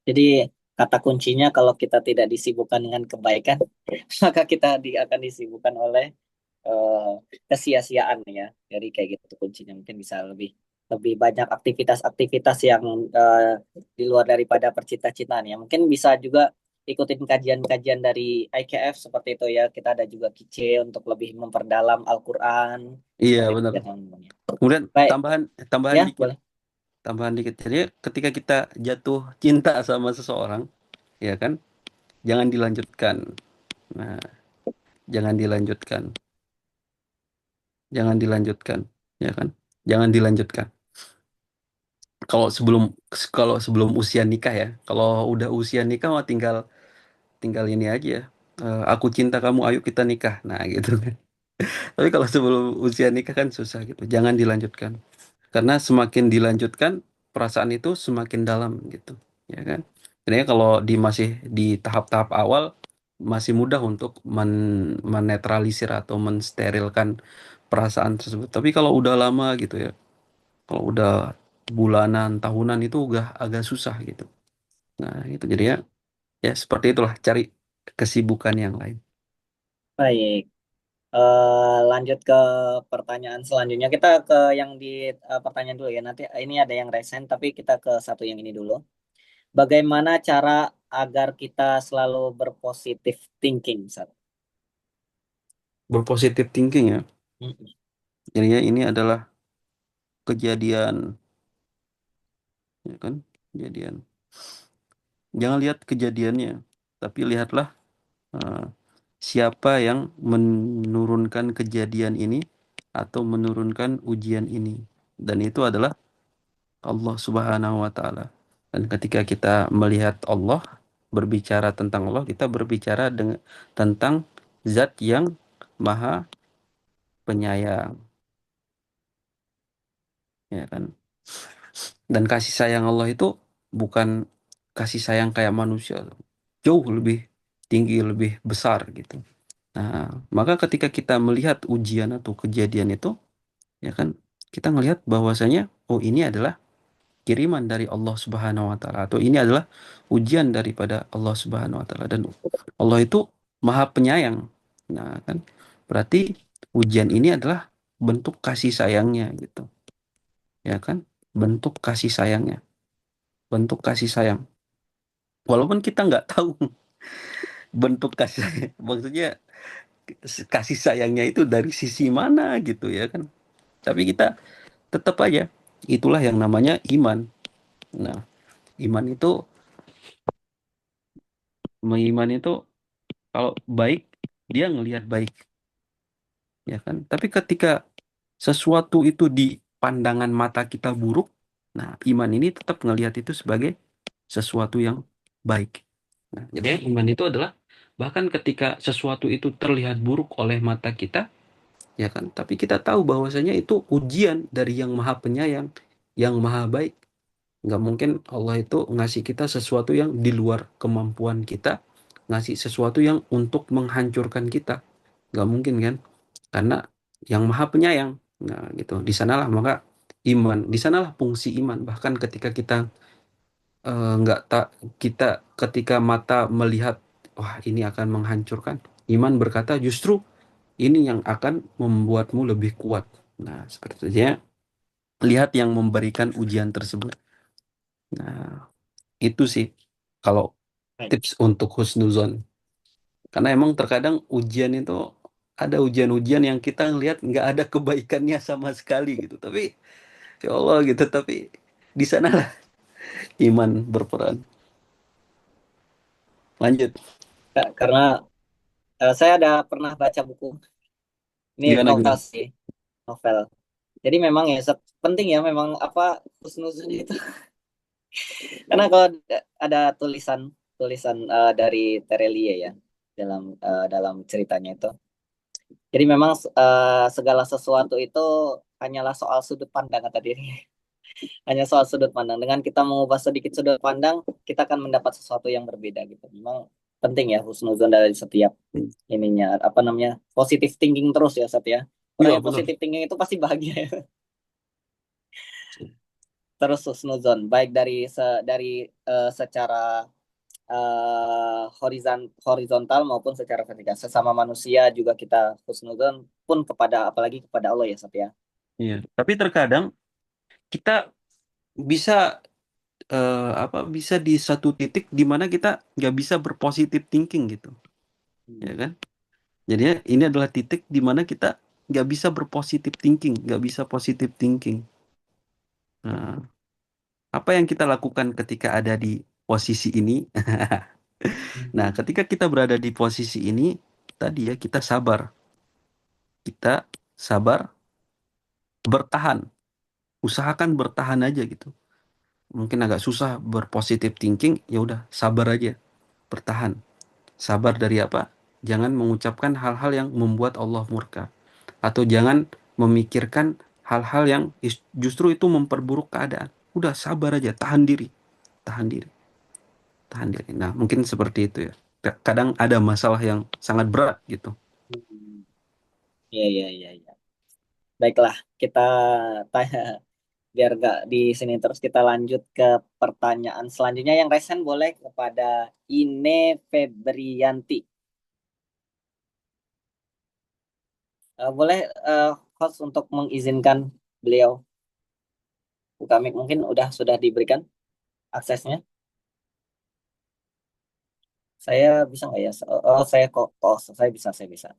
Speaker 1: Jadi kata kuncinya kalau kita tidak disibukkan dengan kebaikan, maka kita akan disibukkan oleh eh, kesia-siaan ya. Jadi kayak gitu kuncinya, mungkin bisa lebih lebih banyak aktivitas-aktivitas yang eh, di luar daripada percinta-cintaan ya. Mungkin bisa juga ikutin kajian-kajian dari IKF seperti itu ya. Kita ada juga KIC untuk lebih memperdalam Al-Quran
Speaker 2: Iya,
Speaker 1: seperti itu
Speaker 2: benar.
Speaker 1: ya teman-teman.
Speaker 2: Kemudian
Speaker 1: Baik,
Speaker 2: tambahan tambahan
Speaker 1: ya
Speaker 2: dikit,
Speaker 1: boleh.
Speaker 2: tambahan dikit. Jadi ketika kita jatuh cinta sama seseorang, ya kan, jangan dilanjutkan. Nah, jangan dilanjutkan, jangan dilanjutkan, ya kan? Jangan dilanjutkan. Kalau sebelum kalau sebelum usia nikah ya, kalau udah usia nikah mah tinggal tinggal ini aja ya. Aku cinta kamu, ayo kita nikah. Nah, gitu kan. Tapi kalau sebelum usia nikah kan susah gitu. Jangan dilanjutkan. Karena semakin dilanjutkan, perasaan itu semakin dalam gitu. Ya kan? Jadi kalau masih di tahap-tahap awal, masih mudah untuk menetralisir atau mensterilkan perasaan tersebut. Tapi kalau udah lama gitu ya, kalau udah bulanan, tahunan itu udah agak susah gitu. Nah, itu jadinya ya seperti itulah, cari kesibukan yang lain.
Speaker 1: Baik. Lanjut ke pertanyaan selanjutnya. Kita ke yang di pertanyaan dulu ya. Nanti ini ada yang resen, tapi kita ke satu yang ini dulu. Bagaimana cara agar kita selalu berpositif thinking, Sat?
Speaker 2: Berpositif thinking ya.
Speaker 1: Mm-mm.
Speaker 2: Jadinya ini adalah kejadian, ya kan? Kejadian. Jangan lihat kejadiannya, tapi lihatlah eh, siapa yang menurunkan kejadian ini atau menurunkan ujian ini. Dan itu adalah Allah Subhanahu wa taala. Dan ketika kita melihat Allah, berbicara tentang Allah, kita berbicara dengan tentang zat yang maha penyayang, ya kan? Dan kasih sayang Allah itu bukan kasih sayang kayak manusia, jauh lebih tinggi, lebih besar gitu. Nah, maka ketika kita melihat ujian atau kejadian itu, ya kan, kita melihat bahwasanya oh ini adalah kiriman dari Allah Subhanahu wa taala atau ini adalah ujian daripada Allah Subhanahu wa taala dan Allah itu Maha Penyayang. Nah, kan berarti ujian ini adalah bentuk kasih sayangnya gitu, ya kan? Bentuk kasih sayangnya, bentuk kasih sayang. Walaupun kita nggak tahu bentuk kasih maksudnya kasih sayangnya itu dari sisi mana gitu ya kan. Tapi kita tetap aja itulah yang namanya iman. Nah, iman itu mengiman itu kalau baik dia ngelihat baik ya kan. Tapi ketika sesuatu itu di pandangan mata kita buruk, nah iman ini tetap ngelihat itu sebagai sesuatu yang baik. Nah, jadi iman itu adalah bahkan ketika sesuatu itu terlihat buruk oleh mata kita, ya kan? Tapi kita tahu bahwasanya itu ujian dari yang maha penyayang, yang maha baik. Nggak mungkin Allah itu ngasih kita sesuatu yang di luar kemampuan kita, ngasih sesuatu yang untuk menghancurkan kita. Nggak mungkin kan? Karena yang maha penyayang. Nah, gitu. Di sanalah maka iman, di sanalah fungsi iman. Bahkan ketika kita nggak tak kita ketika mata melihat wah ini akan menghancurkan, iman berkata justru ini yang akan membuatmu lebih kuat. Nah, seperti itu ya. Lihat yang memberikan ujian tersebut. Nah, itu sih kalau
Speaker 1: Baik.
Speaker 2: tips untuk husnuzon. Karena emang terkadang ujian itu ada ujian-ujian yang kita ngelihat nggak ada kebaikannya sama sekali gitu. Tapi ya Allah gitu. Tapi di sanalah iman berperan. Lanjut.
Speaker 1: Karena saya ada pernah baca buku, ini
Speaker 2: Gimana
Speaker 1: novel
Speaker 2: gimana?
Speaker 1: sih, novel. Jadi memang ya penting ya memang apa husnuzon itu. Karena kalau ada tulisan tulisan dari Terelie ya dalam ceritanya itu. Jadi memang segala sesuatu itu hanyalah soal sudut pandang kata diri. Hanya soal sudut pandang. Dengan kita mengubah sedikit sudut pandang, kita akan mendapat sesuatu yang berbeda gitu. Memang penting ya husnuzon dari setiap ininya, apa namanya, positive thinking terus ya Sat ya. Orang
Speaker 2: Iya,
Speaker 1: yang
Speaker 2: betul.
Speaker 1: positive thinking itu pasti bahagia ya. Terus husnuzon baik secara horizontal maupun secara vertikal. Sesama manusia juga kita husnuzon pun kepada apalagi kepada Allah ya Sat ya.
Speaker 2: Iya. Tapi terkadang kita bisa bisa di satu titik di mana kita nggak bisa berpositif thinking gitu, ya kan? Jadinya ini adalah titik di mana kita nggak bisa berpositif thinking, nggak bisa positif thinking. Nah, apa yang kita lakukan ketika ada di posisi ini? Nah, ketika kita berada di posisi ini, tadi ya kita sabar, bertahan, usahakan bertahan aja gitu. Mungkin agak susah berpositif thinking, ya udah sabar aja, bertahan. Sabar dari apa? Jangan mengucapkan hal-hal yang membuat Allah murka. Atau jangan memikirkan hal-hal yang justru itu memperburuk keadaan. Udah sabar aja, tahan diri, tahan diri, tahan diri. Nah, mungkin seperti itu ya. Kadang ada masalah yang sangat berat gitu.
Speaker 1: Iya, iya, iya, iya. Baiklah, kita tanya biar gak di sini terus kita lanjut ke pertanyaan selanjutnya yang resen boleh kepada Ine Febrianti. Boleh host untuk mengizinkan beliau buka mic mungkin sudah diberikan aksesnya. Saya bisa nggak ya? Saya kok, saya bisa.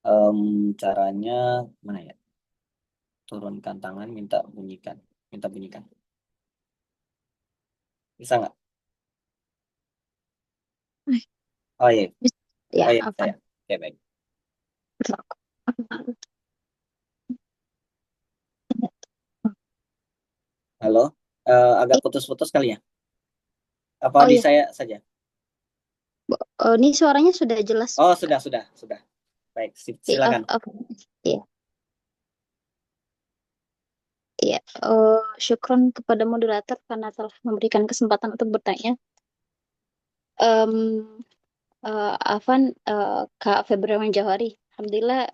Speaker 1: Em, Caranya mana ya? Turunkan tangan, minta bunyikan. Bisa nggak? Oh iya,
Speaker 3: Ya,
Speaker 1: oh iya
Speaker 3: apa?
Speaker 1: saya. Oke baik. Halo, agak putus-putus kali ya? Apa
Speaker 3: Oh
Speaker 1: di
Speaker 3: iya,
Speaker 1: saya saja?
Speaker 3: ini suaranya sudah jelas.
Speaker 1: Oh sudah. Baik,
Speaker 3: Oke,
Speaker 1: silakan.
Speaker 3: oke. Iya, iya. Syukron kepada moderator karena telah memberikan kesempatan untuk bertanya. Em, Afan, Kak Febriawan Jawari, Alhamdulillah,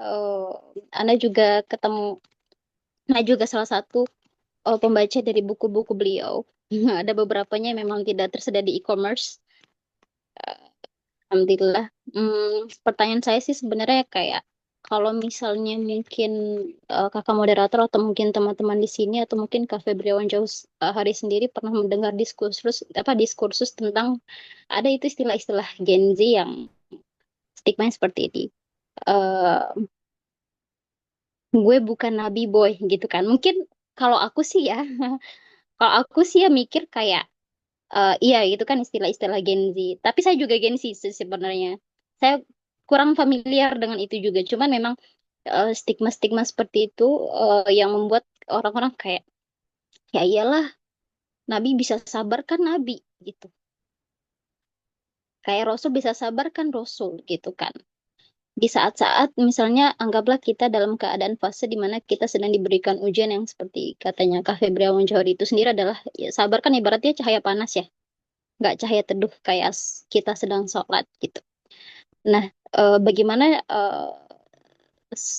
Speaker 3: Anda juga ketemu. Nah, juga salah satu pembaca dari buku-buku beliau. Ada beberapanya memang tidak tersedia di e-commerce. Alhamdulillah. Pertanyaan saya sih sebenarnya kayak kalau misalnya mungkin kakak moderator atau mungkin teman-teman di sini atau mungkin Kak Febriawan Jauh hari sendiri pernah mendengar diskursus tentang ada itu istilah-istilah Gen Z yang stigma seperti ini. Eh, gue bukan nabi boy gitu kan. Mungkin kalau aku sih ya, kalau aku sih ya mikir kayak iya, itu kan istilah-istilah Gen Z. Tapi saya juga Gen Z sebenarnya. Saya kurang familiar dengan itu juga. Cuman memang stigma-stigma seperti itu yang membuat orang-orang kayak, ya iyalah, Nabi bisa sabar kan Nabi gitu. Kayak Rasul bisa sabar kan Rasul gitu kan. Di saat-saat misalnya anggaplah kita dalam keadaan fase di mana kita sedang diberikan ujian yang seperti katanya Kak Febriawan Johari itu sendiri adalah ya, sabar kan ibaratnya cahaya panas ya, nggak cahaya teduh kayak kita sedang sholat gitu. Nah, bagaimana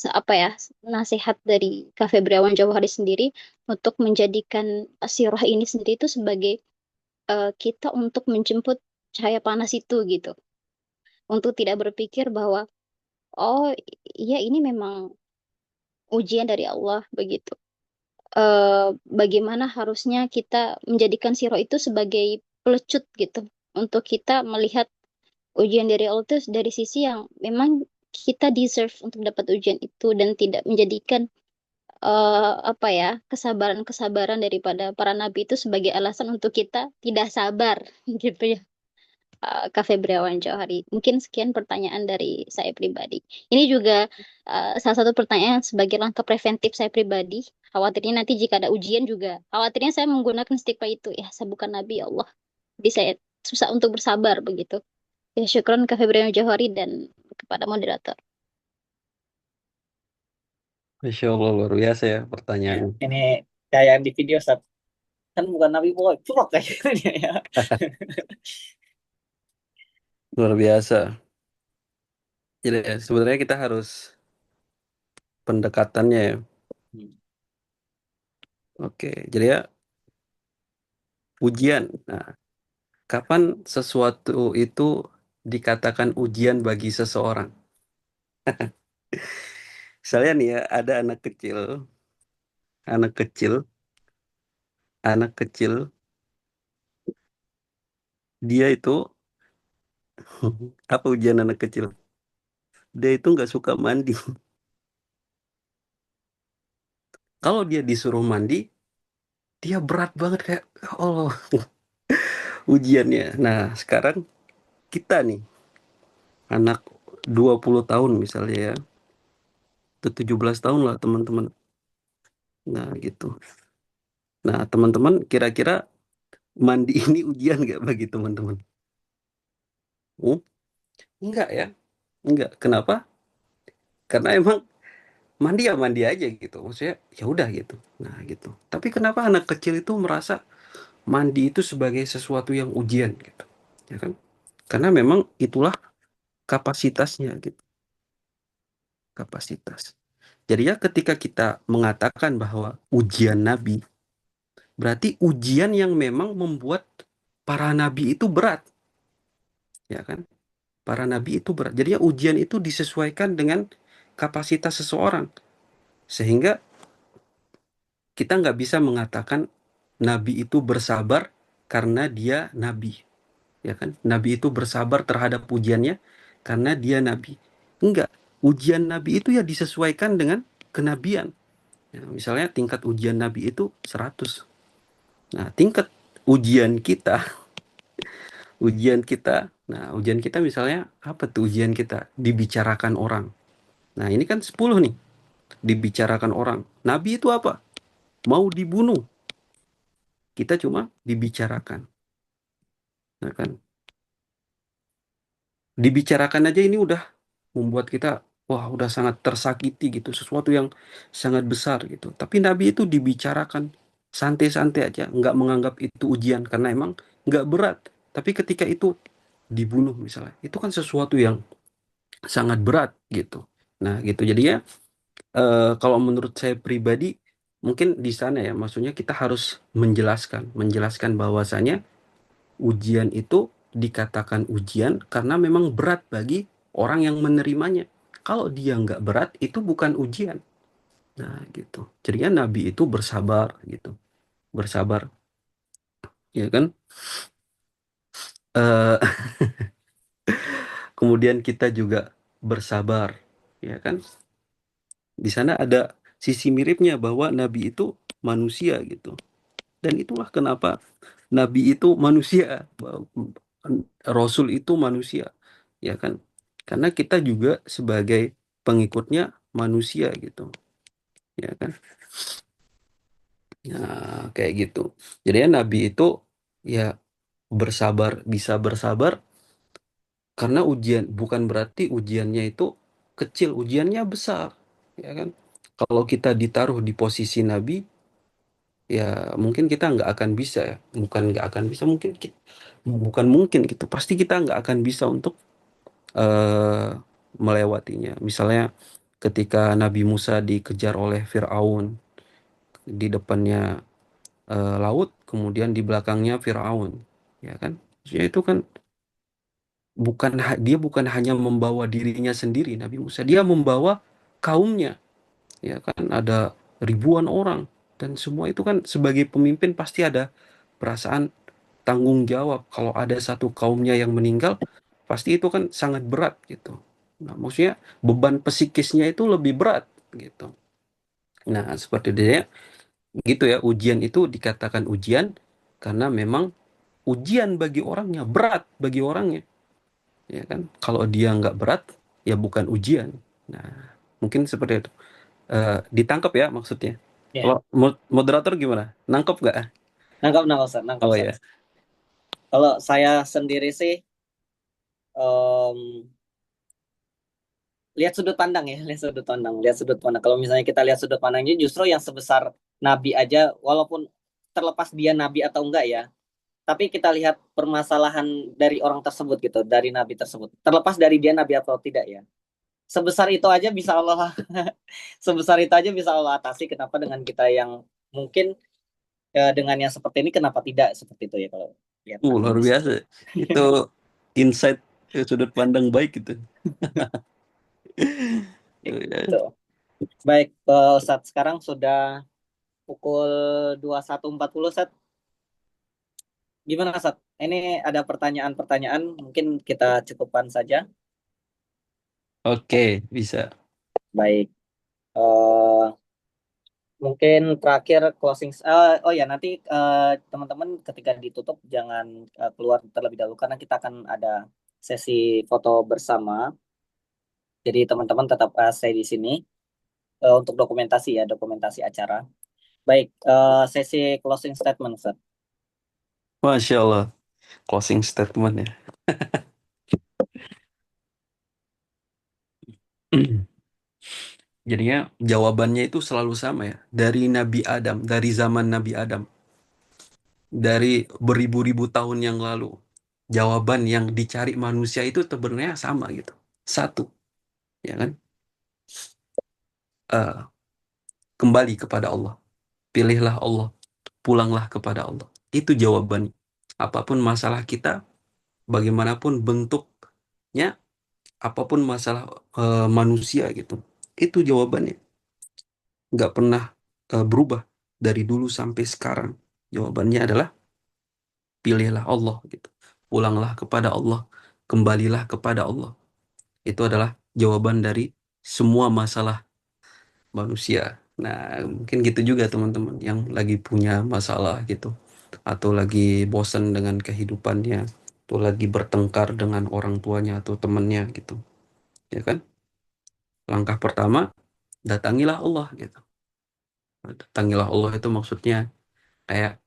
Speaker 3: apa ya nasihat dari Kak Febriawan Jauhari sendiri untuk menjadikan sirah ini sendiri itu sebagai kita untuk menjemput cahaya panas itu gitu, untuk tidak berpikir bahwa oh iya ini memang ujian dari Allah begitu. Bagaimana harusnya kita menjadikan sirah itu sebagai pelecut gitu untuk kita melihat ujian dari Allah itu dari sisi yang memang kita deserve untuk dapat ujian itu dan tidak menjadikan apa ya kesabaran-kesabaran daripada para nabi itu sebagai alasan untuk kita tidak sabar gitu ya. Kak Febriawan Johari. Mungkin sekian pertanyaan dari saya pribadi. Ini juga salah satu pertanyaan sebagai langkah preventif saya pribadi. Khawatirnya nanti jika ada ujian juga, khawatirnya saya menggunakan stigma itu. Ya, saya bukan nabi ya Allah. Jadi saya susah untuk bersabar begitu. Ya, syukron Kak Febriawan Johari dan kepada moderator.
Speaker 2: Masya Allah, luar biasa ya
Speaker 1: Ya,
Speaker 2: pertanyaan.
Speaker 1: ini kayak di video Sat. Kan bukan Nabi boy, cuek kayak gitu dia ya.
Speaker 2: Luar biasa. Jadi ya, sebenarnya kita harus pendekatannya ya.
Speaker 1: Hmm.
Speaker 2: Oke, jadi ya ujian. Nah, kapan sesuatu itu dikatakan ujian bagi seseorang? Misalnya nih ya, ada anak kecil, anak kecil, dia itu apa ujian anak kecil? Dia itu nggak suka mandi. Kalau dia disuruh mandi, dia berat banget kayak, "Ya Allah, ujiannya." Nah, sekarang kita nih, anak 20 tahun misalnya ya, atau 17 tahun lah teman-teman. Nah, gitu. Nah, teman-teman kira-kira mandi ini ujian nggak bagi teman-teman? Hmm? Enggak ya, enggak. Kenapa? Karena emang mandi ya mandi aja gitu. Maksudnya ya udah gitu. Nah, gitu. Tapi kenapa anak kecil itu merasa mandi itu sebagai sesuatu yang ujian gitu? Ya kan? Karena memang itulah kapasitasnya gitu, kapasitas. Jadi ya ketika kita mengatakan bahwa ujian nabi, berarti ujian yang memang membuat para nabi itu berat, ya kan? Para nabi itu berat. Jadi ya ujian itu disesuaikan dengan kapasitas seseorang. Sehingga kita nggak bisa mengatakan nabi itu bersabar karena dia nabi, ya kan? Nabi itu bersabar terhadap ujiannya karena dia nabi. Enggak. Ujian nabi itu ya disesuaikan dengan kenabian. Ya, misalnya tingkat ujian nabi itu 100. Nah, tingkat ujian kita, ujian kita misalnya apa tuh ujian kita? Dibicarakan orang. Nah, ini kan 10 nih, dibicarakan orang. Nabi itu apa? Mau dibunuh. Kita cuma dibicarakan, ya kan? Dibicarakan aja ini udah membuat kita wah udah sangat tersakiti gitu, sesuatu yang sangat besar gitu. Tapi Nabi itu dibicarakan santai-santai aja, nggak menganggap itu ujian karena emang nggak berat. Tapi ketika itu dibunuh misalnya, itu kan sesuatu yang sangat berat gitu. Nah gitu jadinya kalau menurut saya pribadi mungkin di sana ya, maksudnya kita harus menjelaskan bahwasanya ujian itu dikatakan ujian karena memang berat bagi orang yang menerimanya. Kalau dia nggak berat, itu bukan ujian. Nah, gitu. Jadinya Nabi itu bersabar, gitu. Bersabar, ya kan? Eh, kemudian kita juga bersabar, ya kan? Di sana ada sisi miripnya bahwa Nabi itu manusia, gitu. Dan itulah kenapa Nabi itu manusia, Rasul itu manusia, ya kan? Karena kita juga sebagai pengikutnya manusia gitu, ya kan? Nah, kayak gitu. Jadi ya Nabi itu ya bersabar, bisa bersabar karena ujian bukan berarti ujiannya itu kecil, ujiannya besar, ya kan? Kalau kita ditaruh di posisi Nabi, ya mungkin kita nggak akan bisa ya, bukan nggak akan bisa, bukan mungkin gitu, pasti kita nggak akan bisa untuk eh, melewatinya. Misalnya ketika Nabi Musa dikejar oleh Firaun, di depannya laut, kemudian di belakangnya Firaun, ya kan? Maksudnya itu kan dia bukan hanya membawa dirinya sendiri, Nabi Musa, dia membawa kaumnya, ya kan? Ada ribuan orang dan semua itu kan sebagai pemimpin pasti ada perasaan tanggung jawab. Kalau ada satu kaumnya yang meninggal, pasti itu kan sangat berat gitu. Nah, maksudnya beban psikisnya itu lebih berat gitu. Nah, seperti dia gitu ya, ujian itu dikatakan ujian karena memang ujian bagi orangnya, berat bagi orangnya, ya kan? Kalau dia nggak berat, ya bukan ujian. Nah, mungkin seperti itu. Ditangkap ya maksudnya.
Speaker 1: Ya,
Speaker 2: Kalau moderator gimana? Nangkep nggak?
Speaker 1: nangkap nangkap Ustaz, nangkap
Speaker 2: Oh
Speaker 1: Ustaz.
Speaker 2: ya,
Speaker 1: Kalau saya sendiri sih em, lihat sudut pandang ya, lihat sudut pandang, lihat sudut pandang. Kalau misalnya kita lihat sudut pandangnya justru yang sebesar Nabi aja, walaupun terlepas dia nabi atau enggak ya, tapi kita lihat permasalahan dari orang tersebut gitu, dari nabi tersebut. Terlepas dari dia nabi atau tidak ya. Sebesar itu aja bisa Allah sebesar itu aja bisa Allah atasi. Kenapa dengan kita yang mungkin dengan yang seperti ini kenapa tidak seperti itu ya kalau lihat
Speaker 2: Luar
Speaker 1: hadis.
Speaker 2: biasa. Itu insight sudut pandang baik gitu.
Speaker 1: Gitu. Baik, Ustadz, sekarang sudah pukul 21.40, Ustadz. Gimana, Ustadz? Ini ada pertanyaan-pertanyaan, mungkin kita cukupkan saja.
Speaker 2: Oke, bisa.
Speaker 1: Baik. eh Mungkin terakhir closing. Oh ya, nanti teman-teman ketika ditutup jangan keluar terlebih dahulu karena kita akan ada sesi foto bersama. Jadi teman-teman tetap stay di sini untuk dokumentasi ya, dokumentasi acara. Baik, sesi closing statement, Ustaz.
Speaker 2: Masya Allah. Closing statement ya. Jadinya jawabannya itu selalu sama ya. Dari Nabi Adam, dari zaman Nabi Adam. Dari beribu-ribu tahun yang lalu. Jawaban yang dicari manusia itu sebenarnya sama gitu. Satu, ya kan? Eh, Kembali kepada Allah. Pilihlah Allah. Pulanglah kepada Allah. Itu jawabannya. Apapun masalah kita, bagaimanapun bentuknya, apapun masalah manusia gitu. Itu jawabannya. Nggak pernah berubah dari dulu sampai sekarang. Jawabannya adalah pilihlah Allah gitu. Pulanglah kepada Allah, kembalilah kepada Allah. Itu adalah jawaban dari semua masalah manusia. Nah, mungkin gitu juga teman-teman yang lagi punya masalah gitu atau lagi bosan dengan kehidupannya, atau lagi bertengkar dengan orang tuanya atau temannya gitu. Ya kan? Langkah pertama, datangilah Allah gitu. Datangilah Allah itu maksudnya kayak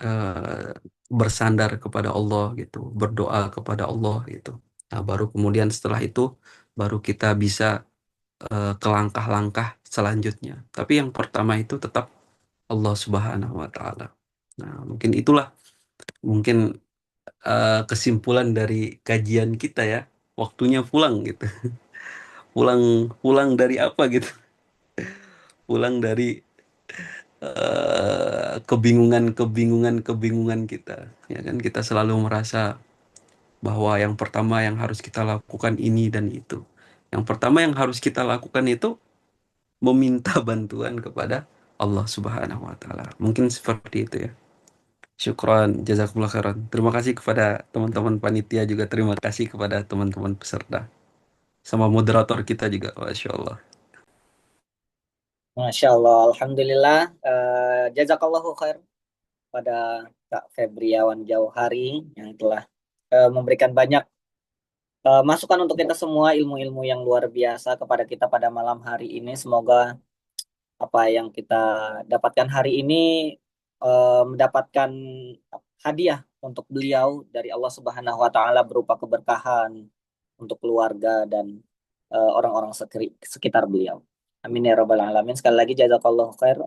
Speaker 2: eh, bersandar kepada Allah gitu, berdoa kepada Allah gitu. Nah, baru kemudian setelah itu baru kita bisa ke langkah-langkah selanjutnya. Tapi yang pertama itu tetap Allah Subhanahu wa taala. Nah, mungkin itulah mungkin kesimpulan dari kajian kita ya. Waktunya pulang gitu. Pulang pulang dari apa gitu? Pulang dari kebingungan kita. Ya kan kita selalu merasa bahwa yang pertama yang harus kita lakukan ini dan itu. Yang pertama yang harus kita lakukan itu meminta bantuan kepada Allah Subhanahu wa taala. Mungkin seperti itu ya. Syukran, jazakumullah khairan. Terima kasih kepada teman-teman panitia juga. Terima kasih kepada teman-teman peserta. Sama moderator kita juga. Masya Allah.
Speaker 1: Masya Allah, Alhamdulillah. Jazakallahu khair pada Kak Febriawan Jauhari yang telah memberikan banyak masukan untuk kita semua, ilmu-ilmu yang luar biasa kepada kita pada malam hari ini. Semoga apa yang kita dapatkan hari ini mendapatkan hadiah untuk beliau dari Allah Subhanahu wa taala berupa keberkahan untuk keluarga dan orang-orang sekitar beliau. Amin ya rabbal alamin. Sekali lagi jazakallahu khair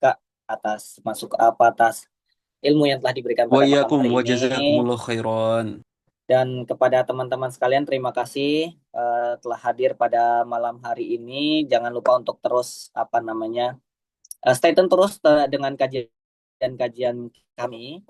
Speaker 1: Kak atas atas ilmu yang telah diberikan
Speaker 2: Wa
Speaker 1: pada malam
Speaker 2: iyyakum
Speaker 1: hari
Speaker 2: wa
Speaker 1: ini.
Speaker 2: jazakumullah khairan.
Speaker 1: Dan kepada teman-teman sekalian, terima kasih telah hadir pada malam hari ini. Jangan lupa untuk terus apa namanya stay tune terus dengan kajian-kajian kami.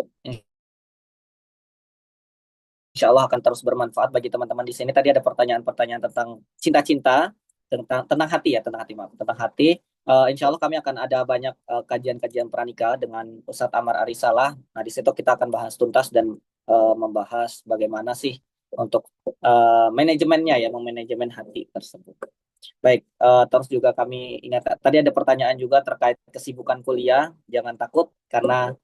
Speaker 1: Insya Allah akan terus bermanfaat bagi teman-teman di sini. Tadi ada pertanyaan-pertanyaan tentang cinta-cinta, tentang hati ya, tentang hati maaf, tentang hati. Insya Allah kami akan ada banyak kajian-kajian pranikah dengan Ustadz Amar Arisalah. Nah, di situ kita akan bahas tuntas dan membahas bagaimana sih untuk manajemennya ya, memanajemen hati tersebut. Baik, terus juga kami ingat tadi ada pertanyaan juga terkait kesibukan kuliah. Jangan takut karena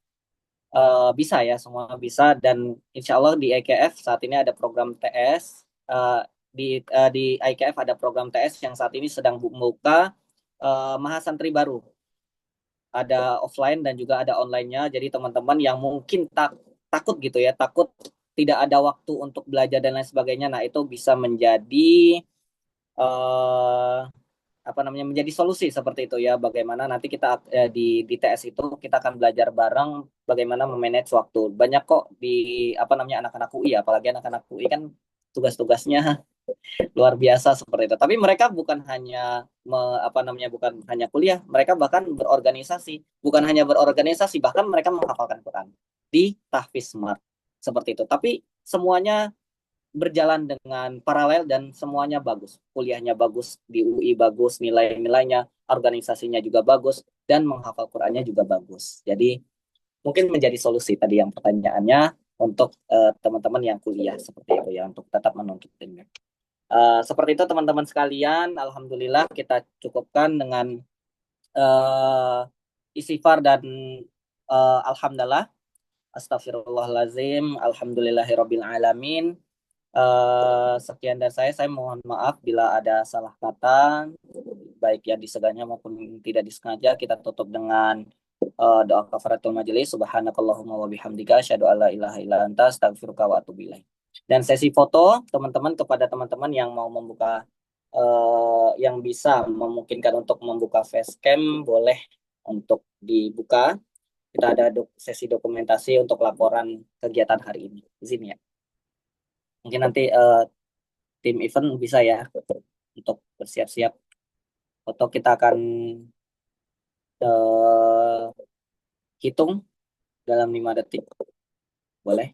Speaker 1: bisa ya, semua bisa dan insya Allah di IKF saat ini ada program TS di IKF ada program TS yang saat ini sedang membuka mahasantri baru, ada offline dan juga ada online-nya. Jadi teman-teman yang mungkin takut gitu ya, takut tidak ada waktu untuk belajar dan lain sebagainya, nah itu bisa menjadi eh, apa namanya menjadi solusi seperti itu ya. Bagaimana nanti kita di TS itu kita akan belajar bareng bagaimana memanage waktu. Banyak kok di apa namanya anak-anak UI, apalagi anak-anak UI kan tugas-tugasnya luar biasa seperti itu. Tapi mereka bukan hanya apa namanya bukan hanya kuliah, mereka bahkan berorganisasi. Bukan hanya berorganisasi, bahkan mereka menghafalkan Quran di Tahfiz Smart seperti itu. Tapi semuanya berjalan dengan paralel dan semuanya bagus. Kuliahnya bagus, di UI bagus, nilai-nilainya, organisasinya juga bagus, dan menghafal Qurannya juga bagus. Jadi mungkin menjadi solusi tadi yang pertanyaannya untuk teman-teman yang kuliah seperti itu ya, untuk tetap menuntut ilmu. Seperti itu teman-teman sekalian, alhamdulillah kita cukupkan dengan istighfar dan alhamdulillah, astagfirullahalazim, alhamdulillahirabbil alamin. Sekian dari saya mohon maaf bila ada salah kata, baik yang diseganya maupun tidak disengaja. Kita tutup dengan doa kafaratul majelis. Subhanakallahumma wa bihamdika asyhadu alla ilaha illa anta astaghfiruka wa atubu ilaik. Dan sesi foto teman-teman kepada teman-teman yang mau membuka yang bisa memungkinkan untuk membuka facecam boleh untuk dibuka. Kita ada sesi dokumentasi untuk laporan kegiatan hari ini. Di sini ya. Mungkin nanti tim event bisa ya untuk bersiap-siap foto. Kita akan hitung dalam 5 detik. Boleh?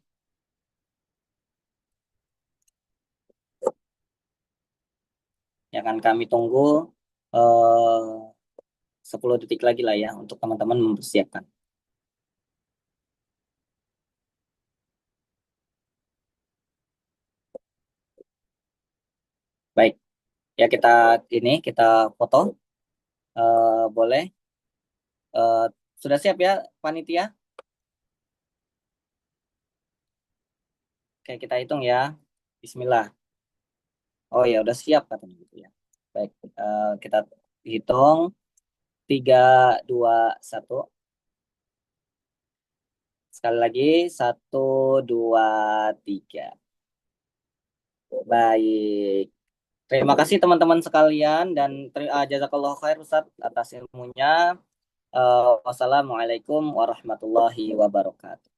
Speaker 1: Ya kan kami tunggu 10 detik lagi lah ya untuk teman-teman mempersiapkan. Baik, ya kita foto. Boleh. Sudah siap ya panitia? Oke, kita hitung ya. Bismillah. Oh ya, udah siap katanya gitu ya. Baik, kita hitung 3, 2, 1. Sekali lagi 1, 2, 3. Baik. Terima kasih teman-teman sekalian dan jazakallahu khair Ustaz atas ilmunya. Wassalamualaikum warahmatullahi wabarakatuh.